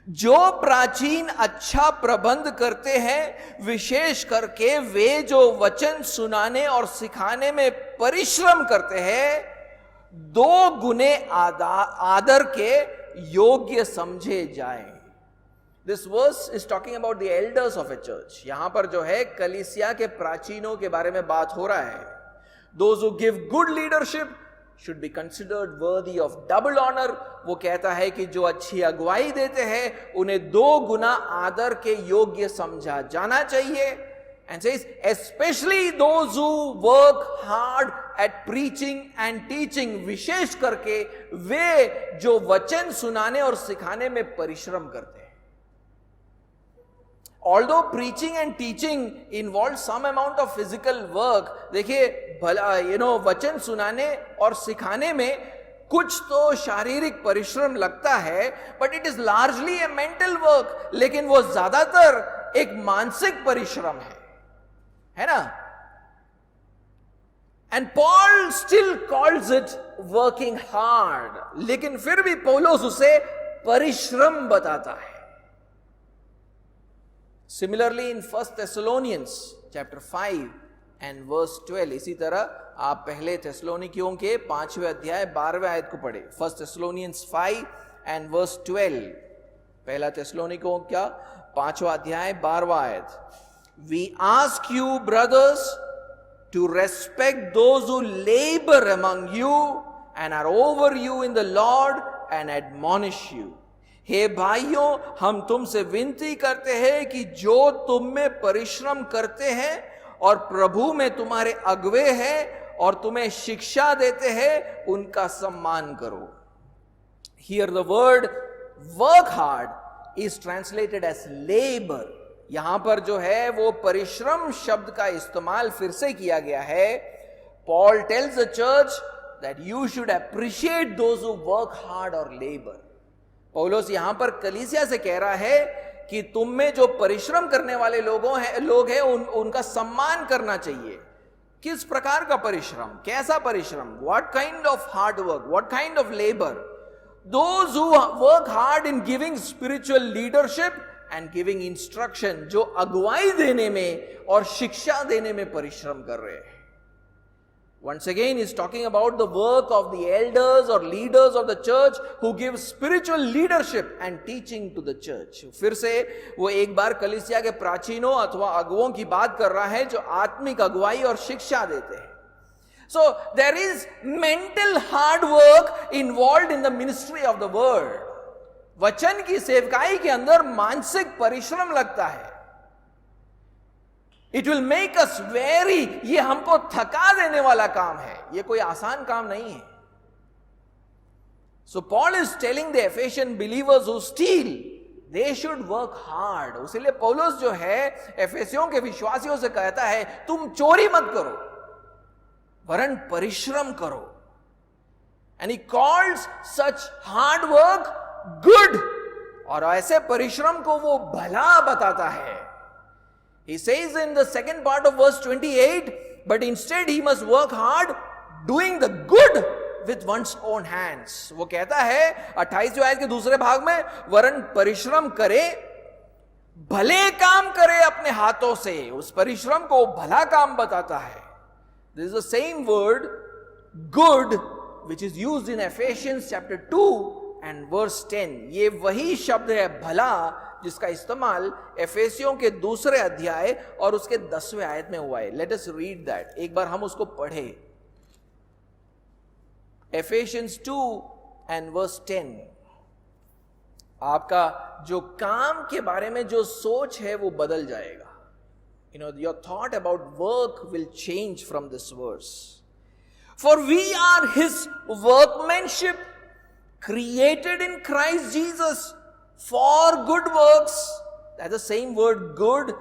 जो प्राचीन अच्छा प्रबंध करते हैं, विशेष करके वे जो वचन सुनाने और सिखाने में परिश्रम करते हैं, 2 गुने आदर के योग्य समझे जाएं. This verse is talking about the elders of a church. यहां पर जो है कलीसिया के प्राचीनों के बारे में बात हो रहा है. Those who give good leadership should be considered worthy of double honor. वो कहता है कि जो अच्छी अगुवाई देते हैं उन्हें 2 गुना आदर के योग्य समझा जाना चाहिए. And says especially those who work hard at preaching and teaching. विशेष करके वे जो वचन सुनाने और सिखाने में परिश्रम करते हैं. Although preaching and teaching involves some amount of physical work, देखिए भला वचन सुनाने और सिखाने में कुछ तो शारीरिक परिश्रम लगता है, but it is largely a mental work. लेकिन वो ज्यादातर एक मानसिक परिश्रम है ना? And Paul still calls it working hard. लेकिन फिर भी पौलुस उसे परिश्रम बताता है. Similarly in 1 Thessalonians chapter 5 and verse 12, इसी तरह आप पहले थेसलोनिकियों के 5वें अध्याय 12वें आयत को पढ़े. 1 Thessalonians 5 and verse 12. पहला थेसलोनिकियों का 5वां अध्याय 12वां आयत. We ask you, brothers, to respect those who labor among you and are over you in the Lord and admonish you. हे भाइयों, हम तुमसे विनती करते हैं कि जो तुम में परिश्रम करते हैं और प्रभु में तुम्हारे अगुवे हैं और तुम्हें शिक्षा देते हैं, उनका सम्मान करो. Here the word work hard is translated as labor. यहां पर जो है वो परिश्रम शब्द का इस्तेमाल फिर से किया गया है. Paul tells the church that you should appreciate those who work hard or labor. पौलुस यहां पर कलीसिया से कह रहा है कि तुम में जो परिश्रम करने वाले लोग हैं उनका सम्मान करना चाहिए. किस प्रकार का परिश्रम, कैसा परिश्रम? What kind of hard work, what kind of labor? Those who work hard in giving spiritual leadership and giving instruction, जो अगुवाई देने में और शिक्षा देने में परिश्रम कर रहे हैं. Once again, he's talking about the work of the elders or leaders of the church who give spiritual leadership and teaching to the church. फिर से वो एक बार कलीसिया के प्राचीनों अथवा अगुवों की बात कर रहा है जो आत्मिक अगुवाई और शिक्षा देते हैं. So there is mental hard work involved in the ministry of the word. वचन की सेवकाई के अंदर मानसिक परिश्रम लगता है. It will make us weary. ये हमको थका देने वाला काम है, ये कोई आसान काम नहीं है. So Paul is telling the Ephesian believers who steal, they should work hard. इसलिए पौलुस जो है एफेसियों के विश्वासियों से कहता है तुम चोरी मत करो वरन परिश्रम करो. And he calls such hard work good. और ऐसे परिश्रम को वो भला बताता है. He says in the second part of verse 28, but instead he must work hard doing the good with one's own hands. वो कहता है 28वें आयत के दूसरे भाग में, वरन परिश्रम करे, भले काम करे अपने हाथों से. उस परिश्रम को भला काम बताता है. This is the same word good which is used in Ephesians chapter 2 and verse 10. ये वही शब्द है भला जिसका इस्तेमाल एफेसियों के दूसरे अध्याय और उसके 10वें आयत में हुआ है. Let us read that. एक बार हम उसको पढ़े. Ephesians 2 and verse 10. आपका जो काम के बारे में जो सोच है वो बदल जाएगा. Your thought about work will change from this verse. For we are his workmanship, created in Christ Jesus for good works. That's the same word good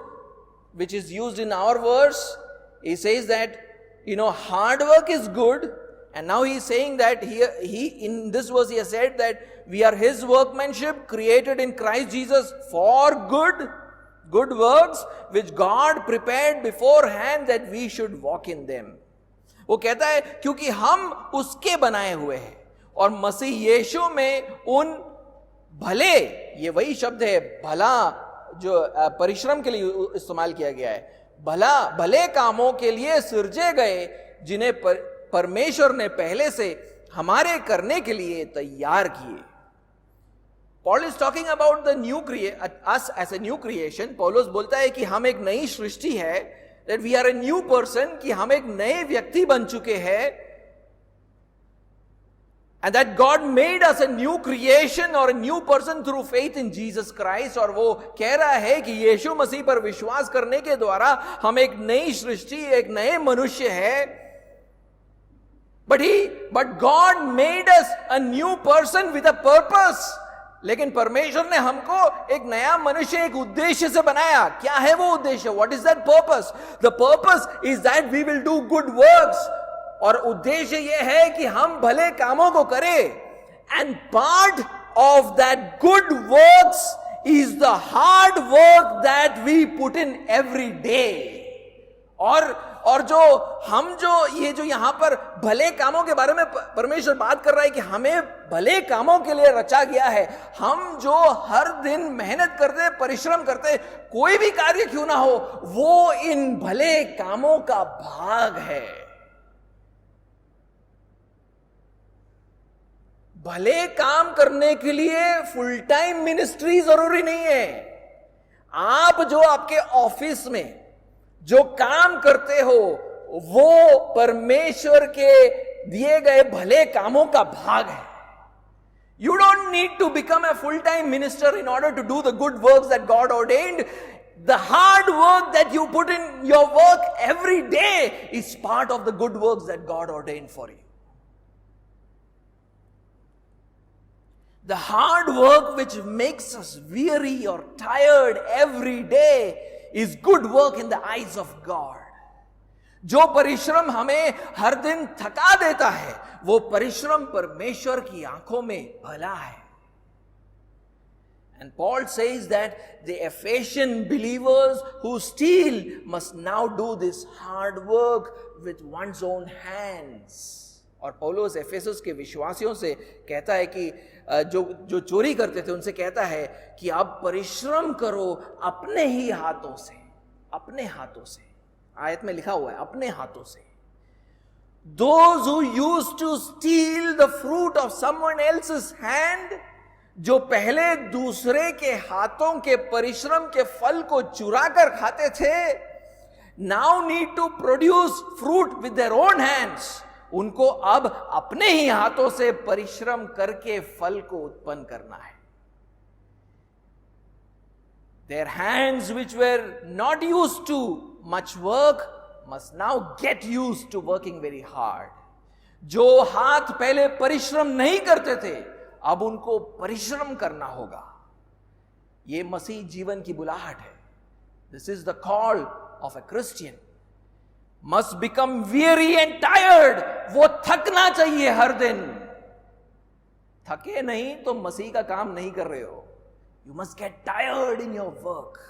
which is used in our verse. He says that, hard work is good. And now he is saying that in this verse he has said that we are his workmanship created in Christ Jesus for good works which God prepared beforehand that we should walk in them. वो कहता है क्योंकि हम उसके बनाए हुए हैं और मसीह यीशु में उन भले, ये वही शब्द है भला जो परिश्रम के लिए इस्तेमाल किया गया है, भले कामों के लिए सिरजे गए जिन्हें परमेश्वर ने पहले से हमारे करने के लिए तैयार किए. Paul is talking about us as a new creation. पौलुस बोलता है कि हम एक नई सृष्टि है, that we are a new person, कि हम एक नए व्यक्ति बन चुके हैं, and that God made us a new creation or a new person through faith in Jesus Christ. और वो कह रहा है कि यीशु मसीह पर विश्वास करने के द्वारा हम एक नई सृष्टि, एक नए मनुष्य है. But God made us a new person with a purpose. लेकिन परमेश्वर ने हमको एक नया मनुष्य एक उद्देश्य से बनाया. क्या है वो उद्देश्य? What is that purpose? The purpose is that we will do good works. और उद्देश्य ये है कि हम भले कामों को करें. And part of that good works is the hard work that we put in every day. और ये जो यहां पर भले कामों के बारे में परमेश्वर बात कर रहा है कि हमें भले कामों के लिए रचा गया है. हम जो हर दिन मेहनत करते, परिश्रम करते, कोई भी कार्य क्यों ना हो, वो इन भले कामों का भाग है. भले काम करने के लिए फुल टाइम मिनिस्ट्री जरूरी नहीं है. आप जो आपके ऑफिस में जो काम करते हो वो परमेश्वर के दिए गए भले कामों का भाग है. You don't need to become a full-time minister in order to do the good works that God ordained. The hard work that you put in your work every day is part of the good works that God ordained for you. The hard work which makes us weary or tired every day is good work in the eyes of God. जो परिश्रम हमें हर दिन थका देता है, वो परिश्रम परमेश्वर की आंखों में भला है. And Paul says that the Ephesian believers who steal must now do this hard work with one's own hands. और पौलुस एफेसस के विश्वासियों से कहता है कि जो चोरी करते थे उनसे कहता है कि आप परिश्रम करो अपने ही हाथों से. अपने हाथों से, आयत में लिखा हुआ है अपने हाथों से. Those who used to steal the fruit of someone else's hand, जो पहले दूसरे के हाथों के परिश्रम के फल को चुरा कर खाते थे, now need to produce fruit with their own hands. उनको अब अपने ही हाथों से परिश्रम करके फल को उत्पन्न करना है. Their hands which were not used to much work must now get used to working very hard. जो हाथ पहले परिश्रम नहीं करते थे, अब उनको परिश्रम करना होगा. ये मसीह जीवन की बुलाहट है. This is the call of a Christian. Must become weary and tired. वो थकना चाहिए हर दिन. थके नहीं तो मसीह का काम नहीं कर रहे हो. You must get tired in your work.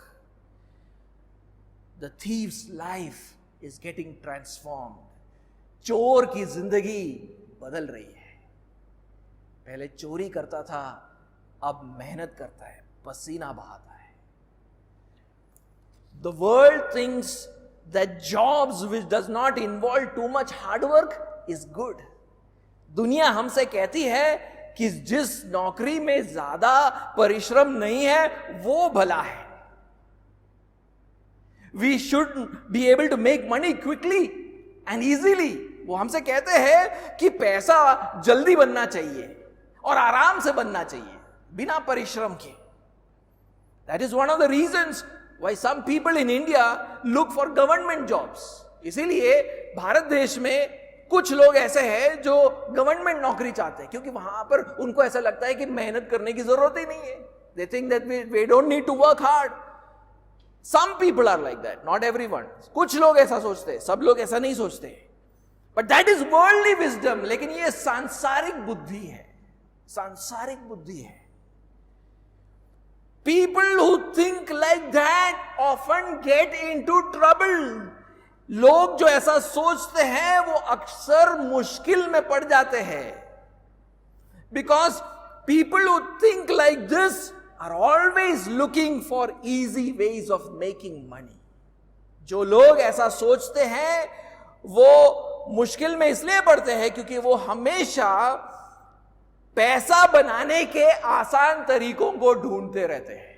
The thief's life is getting transformed. चोर की जिंदगी बदल रही है. पहले चोरी करता था, अब मेहनत करता है, पसीना बहाता है. The world thinks that jobs which does not involve too much hard work is good. दुनिया हमसे कहती है कि जिस नौकरी में ज्यादा परिश्रम नहीं है वो भला है. We should be able to make money quickly and easily. वो हमसे कहते हैं कि पैसा जल्दी बनना चाहिए और आराम से बनना चाहिए बिना परिश्रम के. That is one of the reasons why some people in India look for government jobs. इसीलिए भारत देश में कुछ लोग ऐसे हैं जो गवर्नमेंट नौकरी चाहते हैं, क्योंकि वहां पर उनको ऐसा लगता है कि मेहनत करने की जरूरत ही नहीं है. They think that we don't need to work hard. Some people are like that, not everyone. कुछ लोग ऐसा सोचते हैं, सब लोग ऐसा नहीं सोचते. But that is worldly wisdom. लेकिन ये सांसारिक बुद्धि है, सांसारिक बुद्धि है. People who think like that often get into trouble. लोग जो ऐसा सोचते हैं वो अक्सर मुश्किल में पड़ जाते हैं. Because people who think like this are always looking for easy ways of making money. जो लोग ऐसा सोचते हैं वो मुश्किल में इसलिए पड़ते हैं क्योंकि वो हमेशा पैसा बनाने के आसान तरीकों को ढूंढते रहते हैं.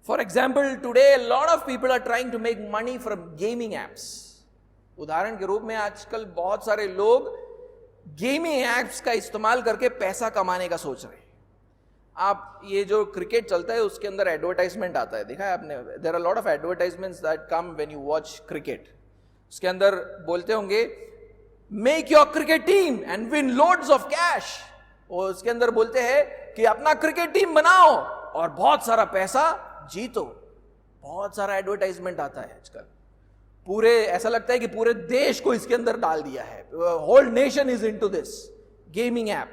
For example, today a lot of people are trying to make money from gaming apps. उदाहरण के रूप में आजकल बहुत सारे लोग गेमिंग एप्स का इस्तेमाल करके पैसा कमाने का सोच रहे हैं. आप ये जो क्रिकेट चलता है उसके अंदर एडवर्टाइजमेंट आता है, देखा है आपने? There are lot of advertisements that come when you watch cricket. उसके अंदर बोलते होंगे make your cricket team and win loads of cash. और उसके अंदर बोलते हैं कि अपना क्रिकेट टीम बनाओ और बहुत सारा पैसा जीतो. बहुत सारा एडवर्टाइजमेंट आता है आजकल. पूरे ऐसा लगता है कि पूरे देश को इसके अंदर डाल दिया है. Whole nation is into this gaming app.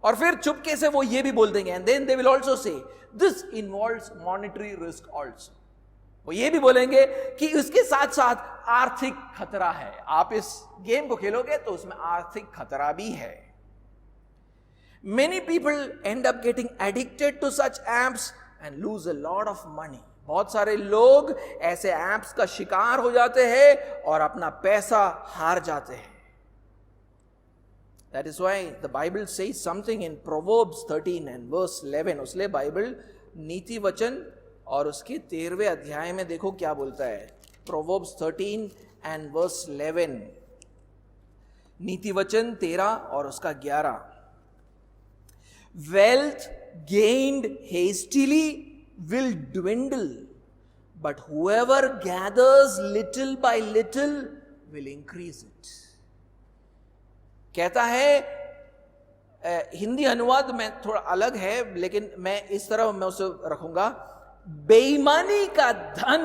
और फिर चुपके से वो ये भी बोल देंगे and then they will also say this involves monetary risk also. वो ये भी बोलेंगे कि उसके साथ साथ आर्थिक खतरा है. आप इस गेम को खेलोगे तो उसमें आर्थिक खतरा भी है. Many people end up getting addicted to such apps and lose a lot of money. बहुत सारे लोग ऐसे एप्स का शिकार हो जाते हैं और अपना पैसा हार जाते हैं. That is why the Bible says something in Proverbs 13 and verse 11. उसलिए Bible नीति वचन और उसके 13वें अध्याय में देखो क्या बोलता है. Proverbs 13 and verse 11. नीति वचन 13 और उसका 11. Wealth gained hastily will dwindle, but whoever gathers little by little will increase it. कहता है, हिंदी अनुवाद में थोड़ा अलग है लेकिन मैं इस तरह मैं उसे रखूंगा. बेईमानी का धन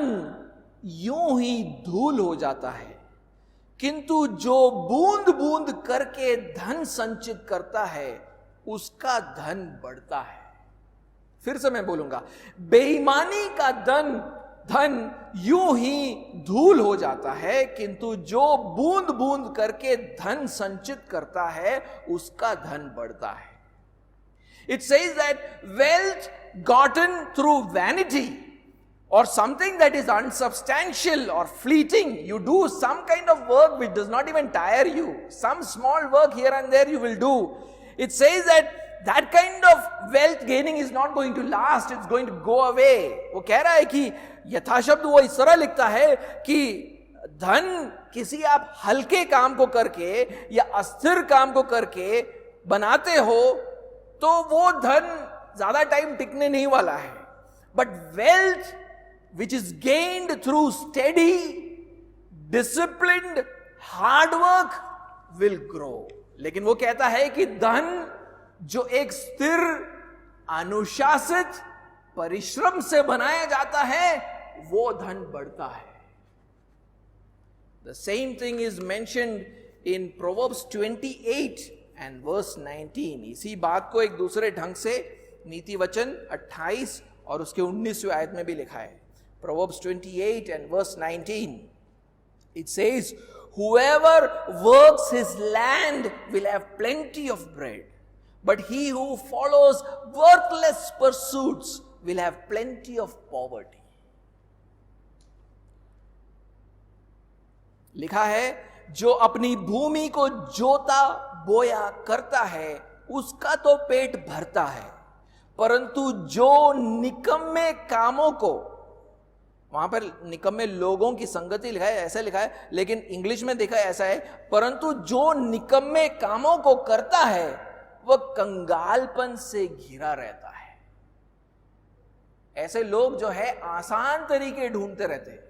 यूं ही धूल हो जाता है, किंतु जो बूंद बूंद करके धन संचित करता है उसका धन बढ़ता है. फिर से मैं बोलूंगा, बेईमानी का धन यूं ही धूल हो जाता है, किंतु जो बूंद बूंद करके धन संचित करता है उसका धन बढ़ता है. It says that wealth gotten through vanity or something that is unsubstantial or fleeting, you do some kind of work which does not even tire you, some small work here and there you will do. It says that kind of wealth gaining is not going to last, it's going to go away. वो कह रहा है कि यथाशब्द वो इस तरह लिखता है कि धन किसी आप हल्के काम को करके या अस्थिर काम को करके बनाते हो तो वो धन ज्यादा टाइम टिकने नहीं वाला है. But wealth which is gained through steady disciplined hard work will grow. लेकिन वो कहता है कि धन जो एक स्थिर अनुशासित परिश्रम से बनाया जाता है वो धन बढ़ता है. The same thing is mentioned in Proverbs 28 and verse 19. इसी बात को एक दूसरे ढंग से नीति वचन 28 और उसके 19वें आयत में भी लिखा है. Proverbs 28 and verse 19. It says, whoever works his land will have plenty of bread, but he who follows worthless pursuits will have plenty of poverty. लिखा है, जो अपनी भूमि को जोता बोया करता है उसका तो पेट भरता है, परंतु जो निकम्मे कामों को, वहां पर निकम्मे लोगों की संगति लिखा है, ऐसा लिखा है, लेकिन इंग्लिश में देखा ऐसा है, परंतु जो निकम्मे कामों को करता है वह कंगालपन से घिरा रहता है. ऐसे लोग जो है आसान तरीके ढूंढते रहते हैं.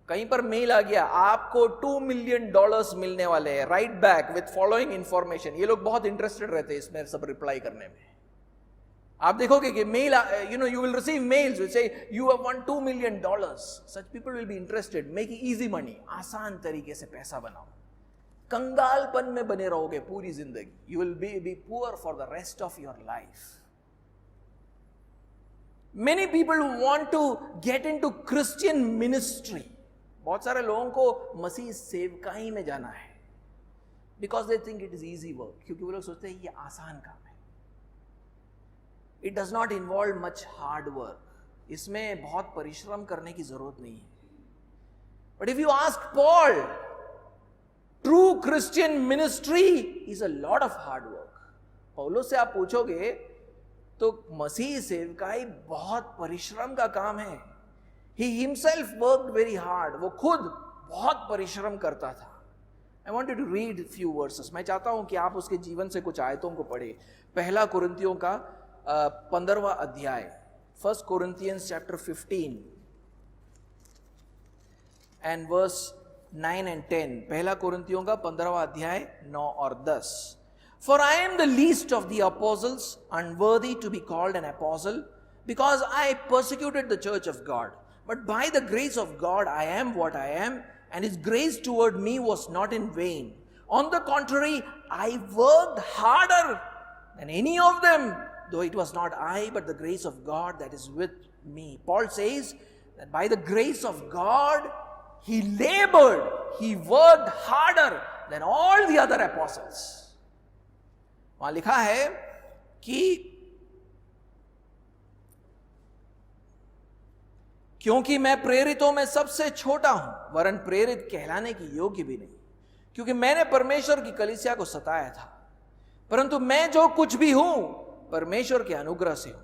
कहीं पर मेल आ गया, आपको $2 मिलियन मिलने वाले हैं, right back with following information. ये लोग बहुत इंटरेस्टेड रहते हैं इसमें सब रिप्लाई करने में. आप देखोगे कि mail, you will receive mails which say you have won $2 million. Such people will be interested, make easy money, आसान तरीके से पैसा बनाओ. कंगालपन में बने रहोगे पूरी जिंदगी. You will be poor for the rest of your life. Many people want to get into Christian ministry. बहुत सारे लोगों को मसीह सेवकाई में जाना है. Because they think it is easy work. क्योंकि वो लोग सोचते हैं ये आसान काम है. It does not involve much hard work. इसमें बहुत परिश्रम करने की जरूरत नहीं है. But if you ask Paul, true Christian ministry is a lot of hard work. पौलुस से आप पूछोगे तो मसीह सेवकाई बहुत परिश्रम का काम है. He himself worked very hard. वो खुद बहुत परिश्रम करता था. I wanted to read few verses. मैं चाहता हूं कि आप उसके जीवन से कुछ आयतों को पढ़े. पहला कुरिन्थियों का 15वां अध्याय, 1 Corinthians chapter 15 and verse 9 and 10. पहला कुरिन्थियों का 15वां अध्याय 9 और 10. For I am the least of the apostles, unworthy to be called an apostle, because I persecuted the church of God. But by the grace of God I am what I am, and his grace toward me was not in vain. On the contrary, I worked harder than any of them, though it was not I, but the grace of God that is with me. Paul says that by the grace of God, he labored, he worked harder than all the other apostles. वहां लिखा है कि क्योंकि मैं प्रेरितों में सबसे छोटा हूं, वरन प्रेरित कहलाने की योग्य भी नहीं, क्योंकि मैंने परमेश्वर की कलीसिया को सताया था. परंतु मैं जो कुछ भी हूं परमेश्वर के अनुग्रह से हूं.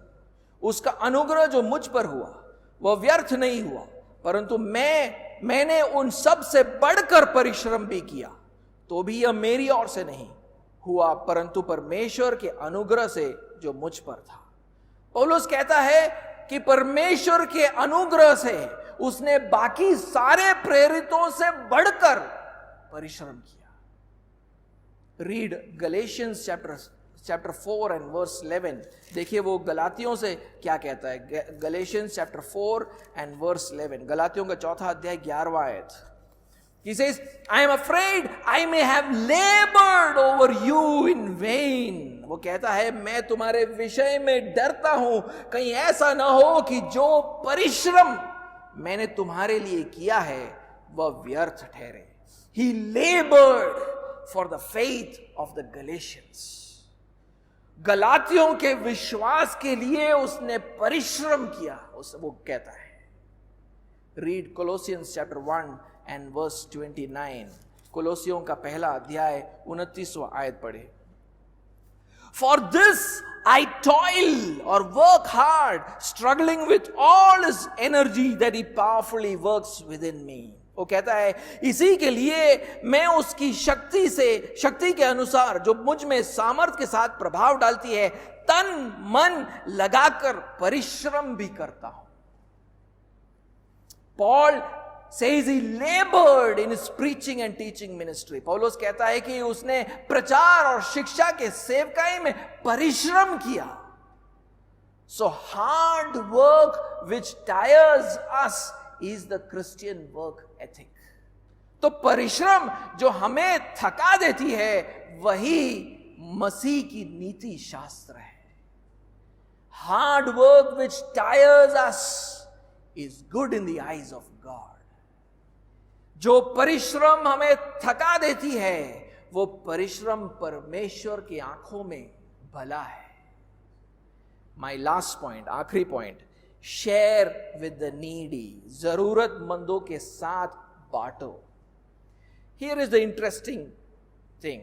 उसका अनुग्रह जो मुझ पर हुआ वह व्यर्थ नहीं हुआ, परंतु मैंने उन सब से बढ़कर परिश्रम भी किया, तो भी यह मेरी ओर से नहीं हुआ, परंतु परमेश्वर के अनुग्रह से जो मुझ पर था. पौलुस कहता है कि परमेश्वर के अनुग्रह से उसने बाकी सारे प्रेरितों से बढ़कर परिश्रम किया. Read Galatians chapter 4 and verse 11. देखिए वो गलातियों से क्या कहता है. Galatians chapter 4 and verse 11. गलातियों का 4 अध्याय 11वां आयत. He says, I am afraid I may have labored over you in vain. वो कहता है मैं तुम्हारे विषय में डरता हूं, कहीं ऐसा ना हो कि जो परिश्रम मैंने तुम्हारे लिए किया है वह व्यर्थ ठहरे. He labored for the faith of the Galatians. गलातियों के विश्वास के लिए उसने परिश्रम किया, वो कहता है. Read Colossians chapter 1 and verse 29. कोलोसियों का पहला अध्याय 29वां आयत पढ़े. For this I toil or work hard, struggling with all his energy that he powerfully works within me. वो कहता है इसी के लिए मैं उसकी शक्ति के अनुसार जो मुझ में सामर्थ के साथ प्रभाव डालती है, तन मन लगाकर परिश्रम भी करता हूं. Paul says he labored in his preaching and teaching ministry. पौलुस कहता है कि उसने प्रचार और शिक्षा के सेवकाई में परिश्रम किया. So hard work which tires us is the Christian work ethic. तो परिश्रम जो हमें थका देती है वही मसीह की नीति शास्त्र है. Hard work which tires us is good in the eyes of God. जो परिश्रम हमें थका देती है वो परिश्रम परमेश्वर की आंखों में भला है. माई लास्ट पॉइंट, आखिरी point, share with the needy. जरूरतमंदों के साथ बांटो. Here is the interesting thing.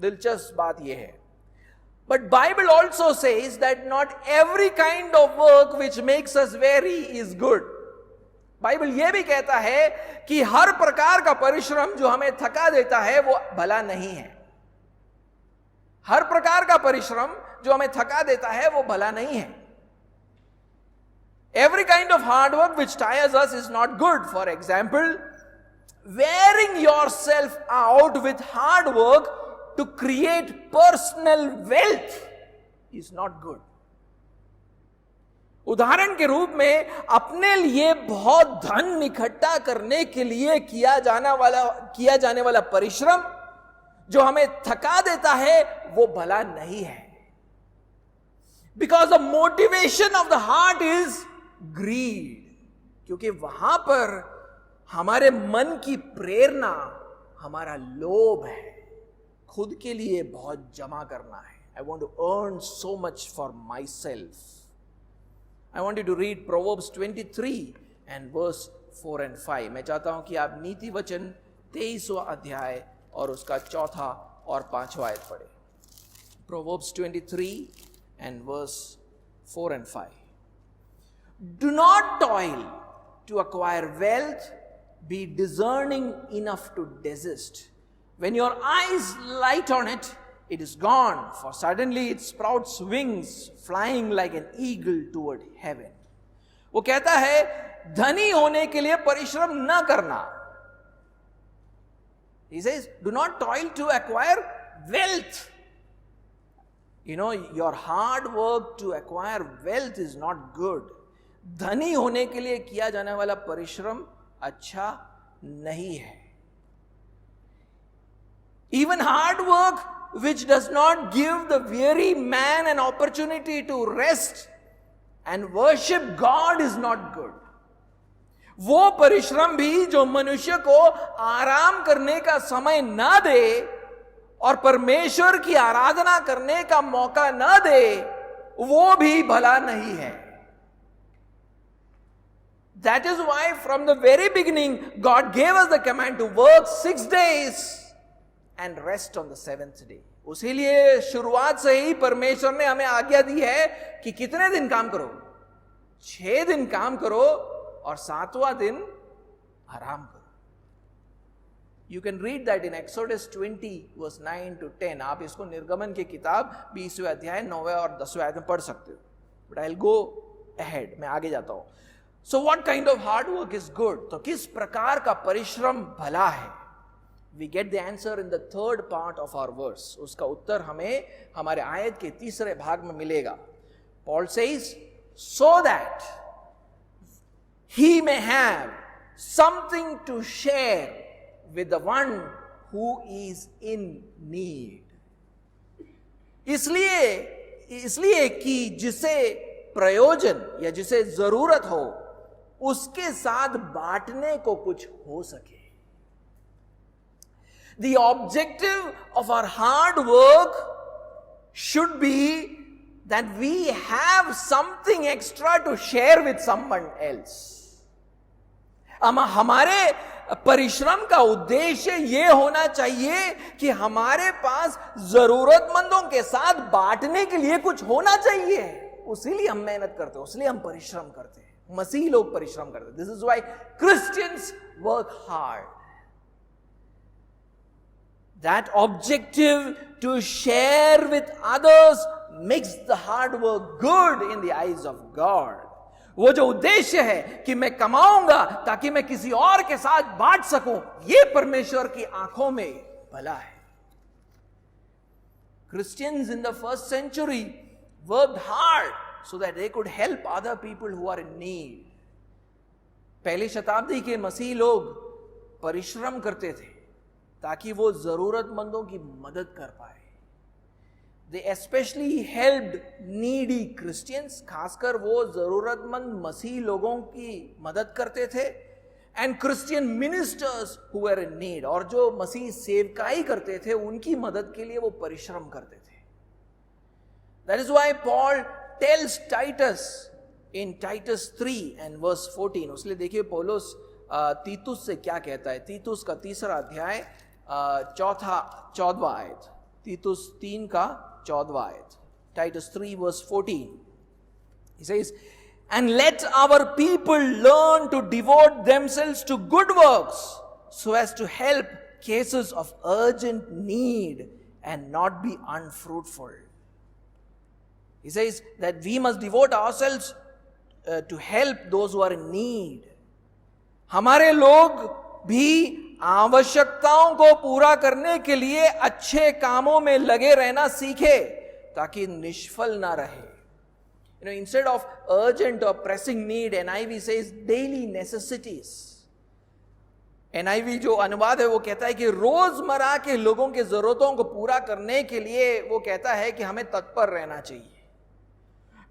दिलचस्प बात यह है, but Bible also says that not every kind of work which makes us very is good. Bible यह भी कहता है कि हर प्रकार का परिश्रम जो हमें थका देता है वो भला नहीं है. हर प्रकार का परिश्रम जो हमें थका देता है वो भला नहीं है. Every kind of hard work which tires us is not good. For example, wearing yourself out with hard work to create personal wealth is not good. उदाहरण के रूप में अपने लिए बहुत धन इकट्ठा करने के लिए किया जाने वाला परिश्रम जो हमें थका देता है वो भला नहीं है, because the motivation of the heart is greed, क्योंकि वहां पर हमारे मन की प्रेरणा हमारा लोभ है, खुद के लिए बहुत जमा करना है. I want to earn so much for myself. I want you to read Proverbs 23 and verse 4 and 5. मैं चाहता हूं कि आप नीति वचन 23वां अध्याय और उसका 4था और 5वां आयत पढ़े. Proverbs 23 and verse 4 and 5. Do not toil to acquire wealth, be discerning enough to desist. When your eyes light on it, it is gone, for suddenly it sprouts wings, flying like an eagle toward heaven. वो कहता है धनी होने के लिए परिश्रम न करना. He says, do not toil to acquire wealth. You know, your hard work to acquire wealth is not good. धनी होने के लिए किया जाने वाला परिश्रम अच्छा नहीं है. Even hard work which does not give the weary man an opportunity to rest and worship God is not good. वो परिश्रम भी जो मनुष्य को आराम करने का समय ना दे और परमेश्वर की आराधना करने का मौका ना दे, वो भी भला नहीं है. That is why from the very beginning God gave us the command to work 6 days and rest on the 7th day. उसीलिए शुरुआत से ही परमेश्वर ने हमें आज्ञा दी है कि कितने दिन काम करो? 6 दिन काम करो और 7वां दिन आराम करो. You can read that in Exodus 20 verse 9 to 10. आप इसको निर्गमन की किताब 20वें अध्याय 9वें और 10वें आयत में पढ़ सकते हो. But I'll go ahead. मैं आगे जाता हूं. So what kind of hard work is good? तो किस प्रकार का परिश्रम भला है? We get the answer in the third part of our verse. उसका उत्तर हमें हमारे आयत के तीसरे भाग में मिलेगा. Paul says, so that he may have something to share with the one who is in need. इसलिए कि जिसे प्रयोजन या जिसे जरूरत हो उसके साथ बांटने को कुछ हो सके. The objective of our hard work should be that we have something extra to share with someone else. हमारे परिश्रम का उद्देश्य यह होना चाहिए कि हमारे पास जरूरतमंदों के साथ बांटने के लिए कुछ होना चाहिए. उसीलिए हम मेहनत करते हैं, उसलिए हम परिश्रम करते हैं. मसीही लोग परिश्रम करते हैं. This is why Christians work hard. That objective to share with others makes the hard work good in the eyes of God. वो जो उद्देश्य है कि मैं कमाऊंगा ताकि मैं किसी और के साथ बांट सकूं, ये परमेश्वर की आंखों में भला है. Christians in the first century worked hard so that they could help other people who are in need. पहली शताब्दी के मसीही लोग परिश्रम करते थे ताकि वो जरूरतमंदों की मदद कर पाए. They especially helped needy Christians. खासकर वो जरूरतमंद मसीही लोगों की मदद करते थे. And Christian ministers who were in need, और जो मसीही सेवकाई करते थे उनकी मदद के लिए वो परिश्रम करते थे. That is why Paul tells Titus in Titus 3 and verse 14. उसलिए देखिए पौलुस तीतुस से क्या कहता है. तीतुस का 3रा अध्याय 14वां आयत. तीतुस 3 का 14वां आयत. Titus 3 verse 14. He says, and let our people learn to devote themselves to good works so as to help cases of urgent need and not be unfruitful. He says that we must devote ourselves to help those who are in need. हमारे लोग भी आवश्यकताओं को पूरा करने के लिए अच्छे कामों में लगे रहना सीखे ताकि निष्फल ना रहे. instead of urgent or pressing need, NIV says daily necessities. NIV जो अनुवाद है वो कहता है कि रोजमर्रा के लोगों के जरूरतों को पूरा करने के लिए वो कहता है कि हमें तत्पर रहना चाहिए.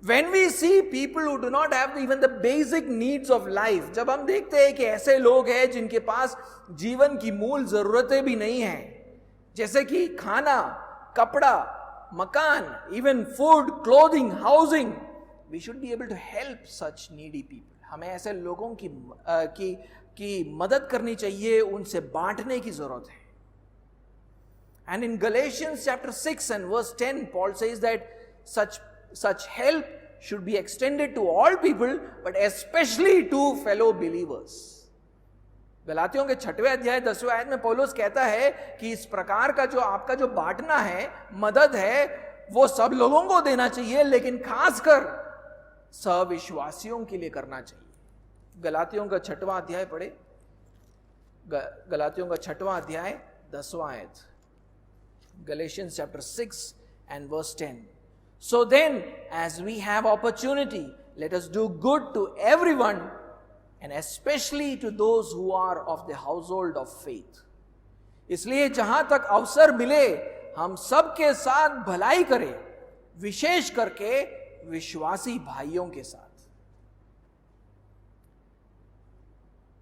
When we see people who do not have even the basic needs of life, जब हम देखते हैं कि ऐसे लोग हैं जिनके पास जीवन की मूल जरूरतें भी नहीं हैं, जैसे कि खाना, कपड़ा, मकान, even food, clothing, housing, we should be able to help such needy people. हमें ऐसे लोगों की मदद करनी चाहिए, उनसे बांटने की जरूरत है. And in Galatians chapter 6 and verse 10, Paul says that such help should be extended to all people, but especially to fellow believers. गलातियों के 6वें अध्याय 10वें आयत में पौलुस कहता है कि इस प्रकार का जो आपका जो बांटना है, मदद है, वो सब लोगों को देना चाहिए, लेकिन खासकर सविश्वासियों के लिए करना चाहिए. गलातियों का 6वां अध्याय पढ़े. गलातियों का 6वां अध्याय 10वां आयत. Galatians chapter 6 and verse 10. So then, as we have opportunity, let us do good to everyone, and especially to those who are of the household of faith. इसलिए जहां तक अवसर मिले हम सबके साथ भलाई करें, विशेष करके विश्वासी भाइयों के साथ.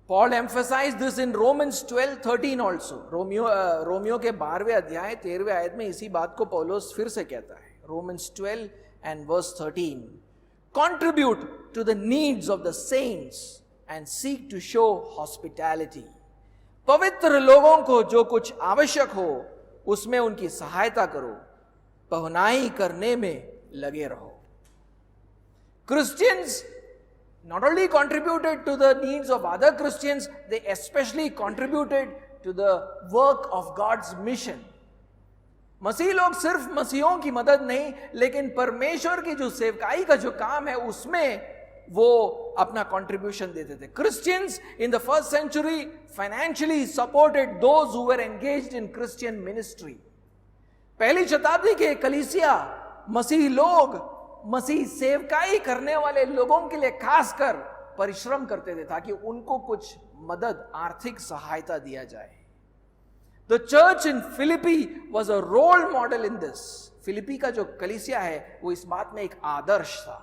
Paul emphasized this in Romans 12:13 also. Romeo के 12वें अध्याय 13वें आयत में इसी बात को पौलुस फिर से कहता है. Romans 12 and verse 13. Contribute to the needs of the saints and seek to show hospitality. पवित्र लोगों को जो कुछ आवश्यक हो उसमें उनकी सहायता करो, पहुनाई करने में लगे रहो. Christians not only contributed to the needs of other Christians, they especially contributed to the work of God's mission. मसीह लोग सिर्फ मसीहों की मदद नहीं, लेकिन परमेश्वर की जो सेवकाई का जो काम है उसमें वो अपना कंट्रीब्यूशन देते थे. Christians in the first century financially supported those who were engaged in Christian ministry. पहली शताब्दी के कलीसिया मसीह लोग, मसीह सेवकाई करने वाले लोगों के लिए खासकर परिश्रम करते थे ताकि उनको कुछ मदद, आर्थिक सहायता दिया जाए. The church in Philippi was a role model in this. Philippi का जो कलीसिया है वो इस बात में एक आदर्श था.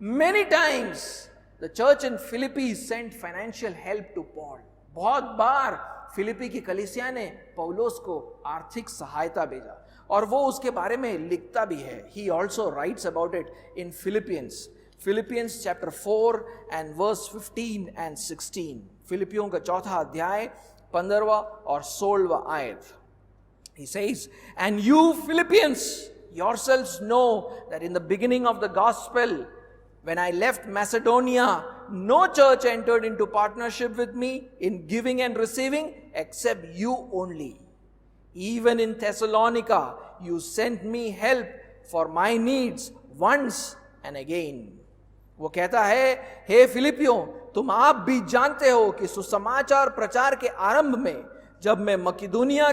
Many times the church in Philippi sent financial help to Paul. बहुत बार फिलिपी की कलीसिया ने पौलुस को आर्थिक सहायता भेजा और वो उसके बारे में लिखता भी है. He also writes about it in Philippians chapter 4 and verse 15 and 16. फिलिपियों का 4था अध्याय 15वां और 16वां आयत. He says, and you Philippians yourselves know that in the beginning of the gospel, when I left Macedonia, no church entered into partnership with me in giving and receiving except you only. Even in Thessalonica, you sent me help for my needs once and again. वो कहता है, हे फिलिपियों, तुम आप भी जानते हो कि सुसमाचार प्रचार के आरंभ में जब मैं मकिदुनिया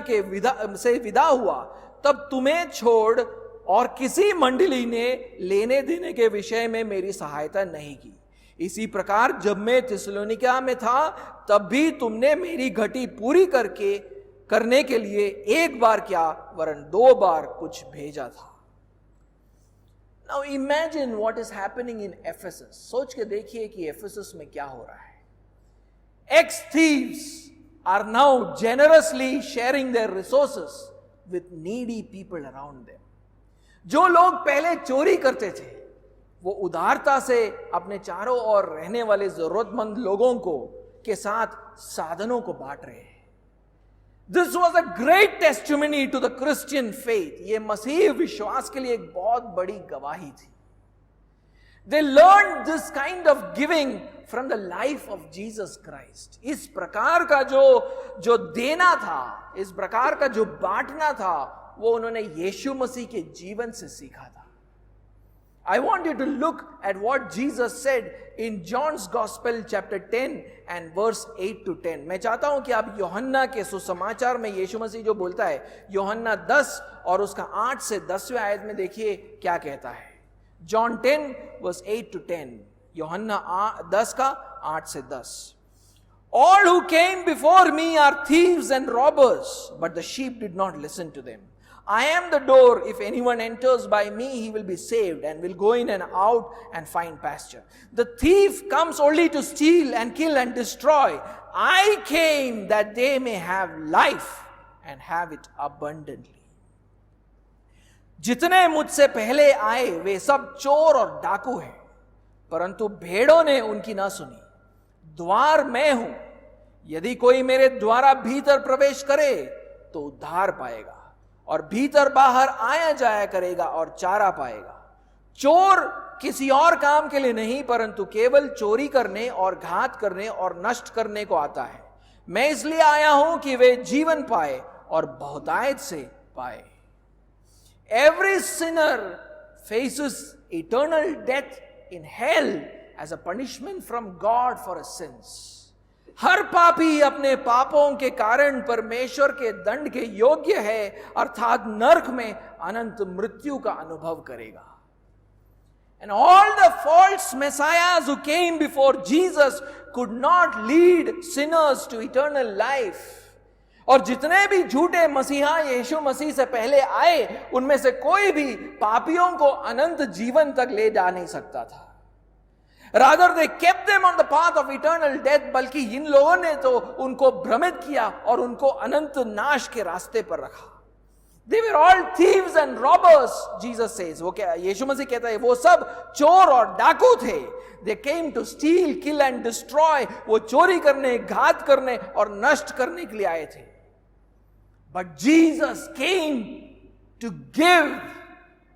से विदा हुआ तब तुम्हें छोड़ और किसी मंडली ने लेने देने के विषय में मेरी सहायता नहीं की. इसी प्रकार जब मैं थिस्सलुनीका में था तब भी तुमने मेरी घटी पूरी करने के लिए एक बार क्या वरन 2 बार कुछ भेजा था. Now imagine what is happening in Ephesus. सोच के देखिए कि एफेसस में क्या हो रहा है. Ex-thieves are now generously sharing their resources with needy people around them. जो लोग पहले चोरी करते थे वो उदारता से अपने चारों ओर रहने वाले जरूरतमंद लोगों को के साथ साधनों को बांट रहे हैं. This was a great testimony to the Christian faith. ये मसीह विश्वास के लिए एक बहुत बड़ी गवाही थी. They learned this kind of giving from the life of Jesus Christ. इस प्रकार का जो देना था, इस प्रकार का जो बांटना था, वो उन्होंने यीशु मसीह के जीवन से सीखा था. I want you to look at what Jesus said in John's Gospel chapter 10 and verse 8 to 10. मैं चाहता हूं कि आप यूहन्ना के सुसमाचार में यीशु मसीह जो बोलता है, यूहन्ना 10 और उसका 8 से 10वें आयत में देखिए क्या कहता है. John 10 verse 8 to 10. यूहन्ना 10 का 8 से 10. All who came before me are thieves and robbers, but the sheep did not listen to them. I am the door. If anyone enters by me, he will be saved and will go in and out and find pasture. The thief comes only to steal and kill and destroy. I came that they may have life and have it abundantly. जितने मुझसे पहले आए वे सब चोर और डाकू हैं, परंतु भेड़ों ने उनकी न सुनी. द्वार मैं हूं. यदि कोई मेरे द्वारा भीतर प्रवेश करे तो उद्धार पाएगा और भीतर बाहर आया जाया करेगा और चारा पाएगा. चोर किसी और काम के लिए नहीं, परंतु केवल चोरी करने और घात करने और नष्ट करने को आता है. मैं इसलिए आया हूं कि वे जीवन पाए और बहुतायत से पाए. Every sinner faces eternal death in hell as a punishment from God for his sins. हर पापी अपने पापों के कारण परमेश्वर के दंड के योग्य है, अर्थात नरक में अनंत मृत्यु का अनुभव करेगा. And all the false messiahs who came before Jesus could not lead sinners to eternal life. और जितने भी झूठे मसीहा यीशु मसीह से पहले आए, उनमें से कोई भी पापियों को अनंत जीवन तक ले जा नहीं सकता था. Rather they kept them on the path of eternal death. बल्कि इन लोगों ने तो उनको भ्रमित किया और उनको अनंत नाश के रास्ते पर रखा. They were all thieves and robbers, Jesus says. वो क्या यीशु मसीह कहता है, वो सब चोर और डाकू थे. They came to steal, kill and destroy. वो चोरी करने, घात करने और नष्ट करने के लिए आए थे. But Jesus came to give.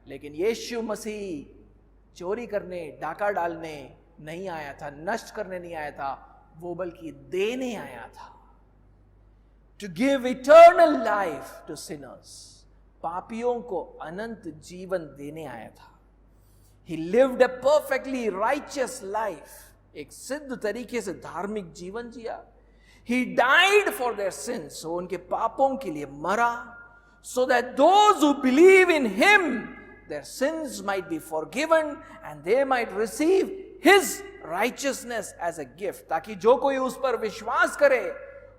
लेकिन यीशु मसीह चोरी करने, डाका डालने नहीं आया था, नष्ट करने नहीं आया था, वो बल्कि देने आया था. To give eternal life to sinners. पापियों को अनंत जीवन देने आया था. He lived a perfectly righteous life. एक सिद्ध तरीके से धार्मिक जीवन जिया. He died for their sins. So उनके पापों के लिए मरा. So that those who believe in him, their sins might be forgiven and they might receive his righteousness as a gift. ताकि जो कोई उस पर विश्वास करे,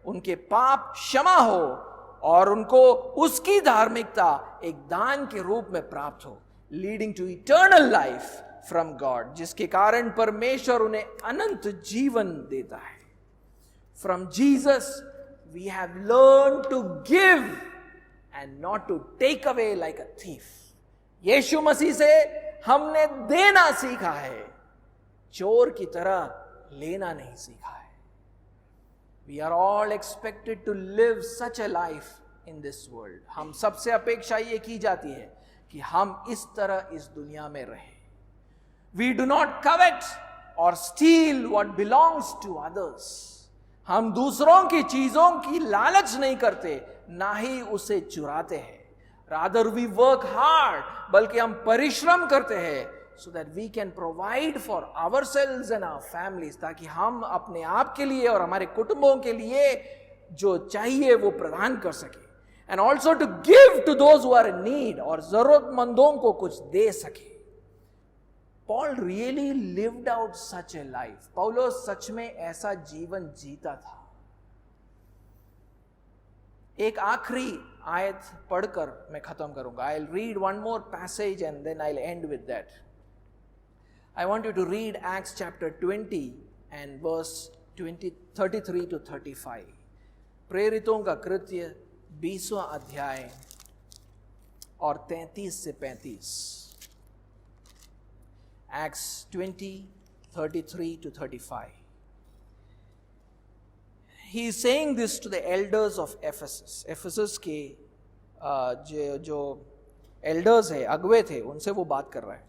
उनके पाप क्षमा हो और उनको उसकी धार्मिकता एक दान के रूप में प्राप्त हो, leading to eternal life from God, जिसके कारण परमेश्वर उन्हें अनंत जीवन देता है. From Jesus we have learned to give and not to take away like a thief. यीशु मसीह से हमने देना सीखा है, चोर की तरह लेना नहीं सीखा है. We are all expected to live such a life in this world. हम सबसे अपेक्षा ये की जाती है कि हम इस तरह इस दुनिया में रहें. We do not covet or steal what belongs to others. हम दूसरों की चीजों की लालच नहीं करते, ना ही उसे चुराते हैं. Rather we work hard, बल्कि हम परिश्रम करते हैं, so that we can provide for ourselves and our families, ताकि हम अपने आप के लिए और हमारे कुटुंबों के लिए जो चाहिए वो प्रदान कर सके. And also to give to those who are in need, और जरूरतमंदों को कुछ दे सके. Paul really lived out such a life. पौलुस सच में ऐसा जीवन जीता था. एक आखिरी आयत पढ़कर मैं खत्म करूंगा. I'll read one more passage and then I'll end with that. I want you to read Acts chapter 20 and verse 33 to 35. प्रेरितों का कृत्य 20वां अध्याय और 33 से 35. Acts 20, 33 to 35. He is saying this to the elders of Ephesus. Ephesus के जो elders है, अगुवे थे, उनसे वो बात कर रहा है.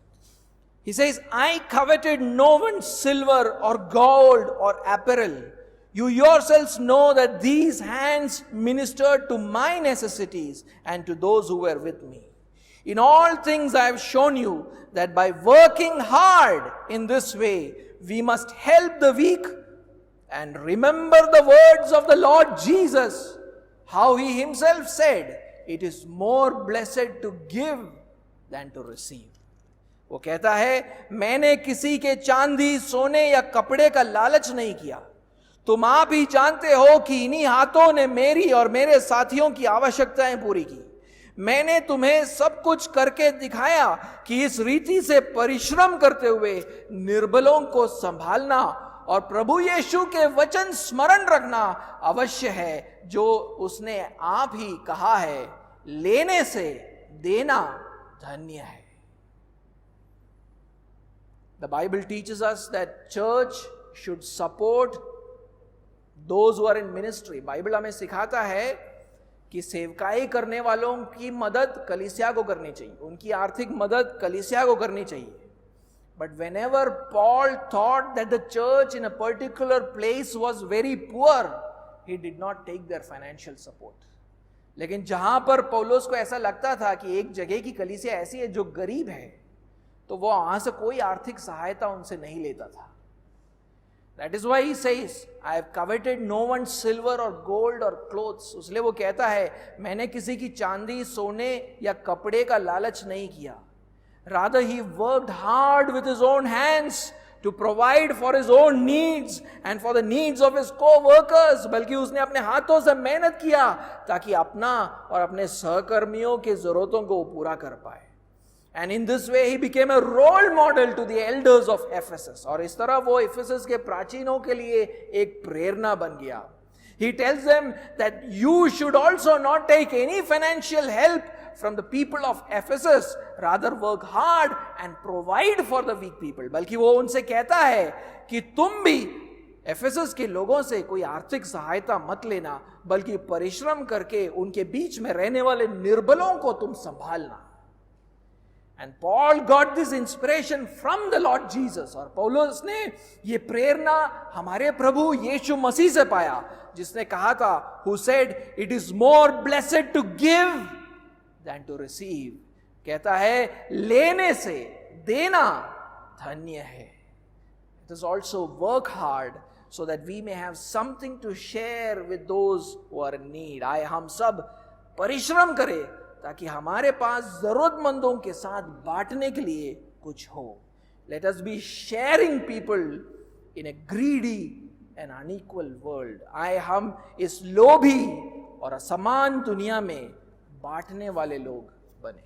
He says, I coveted no one's silver or gold or apparel. You yourselves know that these hands ministered to my necessities and to those who were with me. In all things I have shown you that by working hard in this way, we must help the weak and remember the words of the Lord Jesus, how he himself said, it is more blessed to give than to receive. वो कहता है, मैंने किसी के चांदी सोने या कपड़े का लालच नहीं किया। तुम आप ही जानते हो कि इन्हीं हाथों ने मेरी और मेरे साथियों की आवश्यकताएं पूरी की। मैंने तुम्हें सब कुछ करके दिखाया कि इस रीति से परिश्रम करते हुए निर्बलों को संभालना और प्रभु यीशु के वचन स्मरण रखना अवश्य है, जो उसने आप ही कहा है, लेने से देना धन्य है। The Bible teaches us that church should support those who are in ministry. Bible हमें सिखाता है कि सेवकाई करने वालों की मदद कलीसिया को करनी चाहिए, उनकी आर्थिक मदद कलीसिया को करनी चाहिए। But whenever Paul thought that the church in a particular place was very poor, he did not take their financial support. लेकिन जहां पर पौलुस को ऐसा लगता था कि एक जगह की कलीसिया ऐसी है जो गरीब है, तो वो वहां से कोई आर्थिक सहायता उनसे नहीं लेता था। That is why he says, I have coveted no one's silver or gold or clothes. इसलिए वो कहता है, मैंने किसी की चांदी, सोने या कपड़े का लालच नहीं किया। Rather he worked hard with his own hands to provide for his own needs and for the needs of his co-workers. बल्कि उसने अपने हाथों से मेहनत किया ताकि अपना और अपने सहकर्मियों के जरूरतों को पूरा कर पाए। And in this way he became a role model to the elders of Ephesus. और इस तरह वो इफिसस के प्राचीनों के लिए एक प्रेरणा बन गया। He tells them that you should also not take any financial help from the people of Ephesus, rather work hard and provide for the weak people. बल्कि वो उनसे कहता है कि तुम भी एफेसस के लोगों से कोई आर्थिक सहायता मत लेना, बल्कि परिश्रम करके उनके बीच में रहने वाले निर्बलों को तुम संभालना। And Paul got this inspiration from the Lord Jesus. और पौलुस ने ये प्रेरणा हमारे प्रभु यीशु मसीह से पाया, जिसने कहा था, who said, it is more blessed to give than to receive. कहता है, लेने से देना धन्य है। It is also work hard so that we may have something to share with those who are in need. आए हम सब परिश्रम करें ताकि हमारे पास जरूरतमंदों के साथ बांटने के लिए कुछ हो। Let us be sharing people in a greedy and unequal world. आए हम इस लोभी और असमान दुनिया में बांटने वाले लोग बने।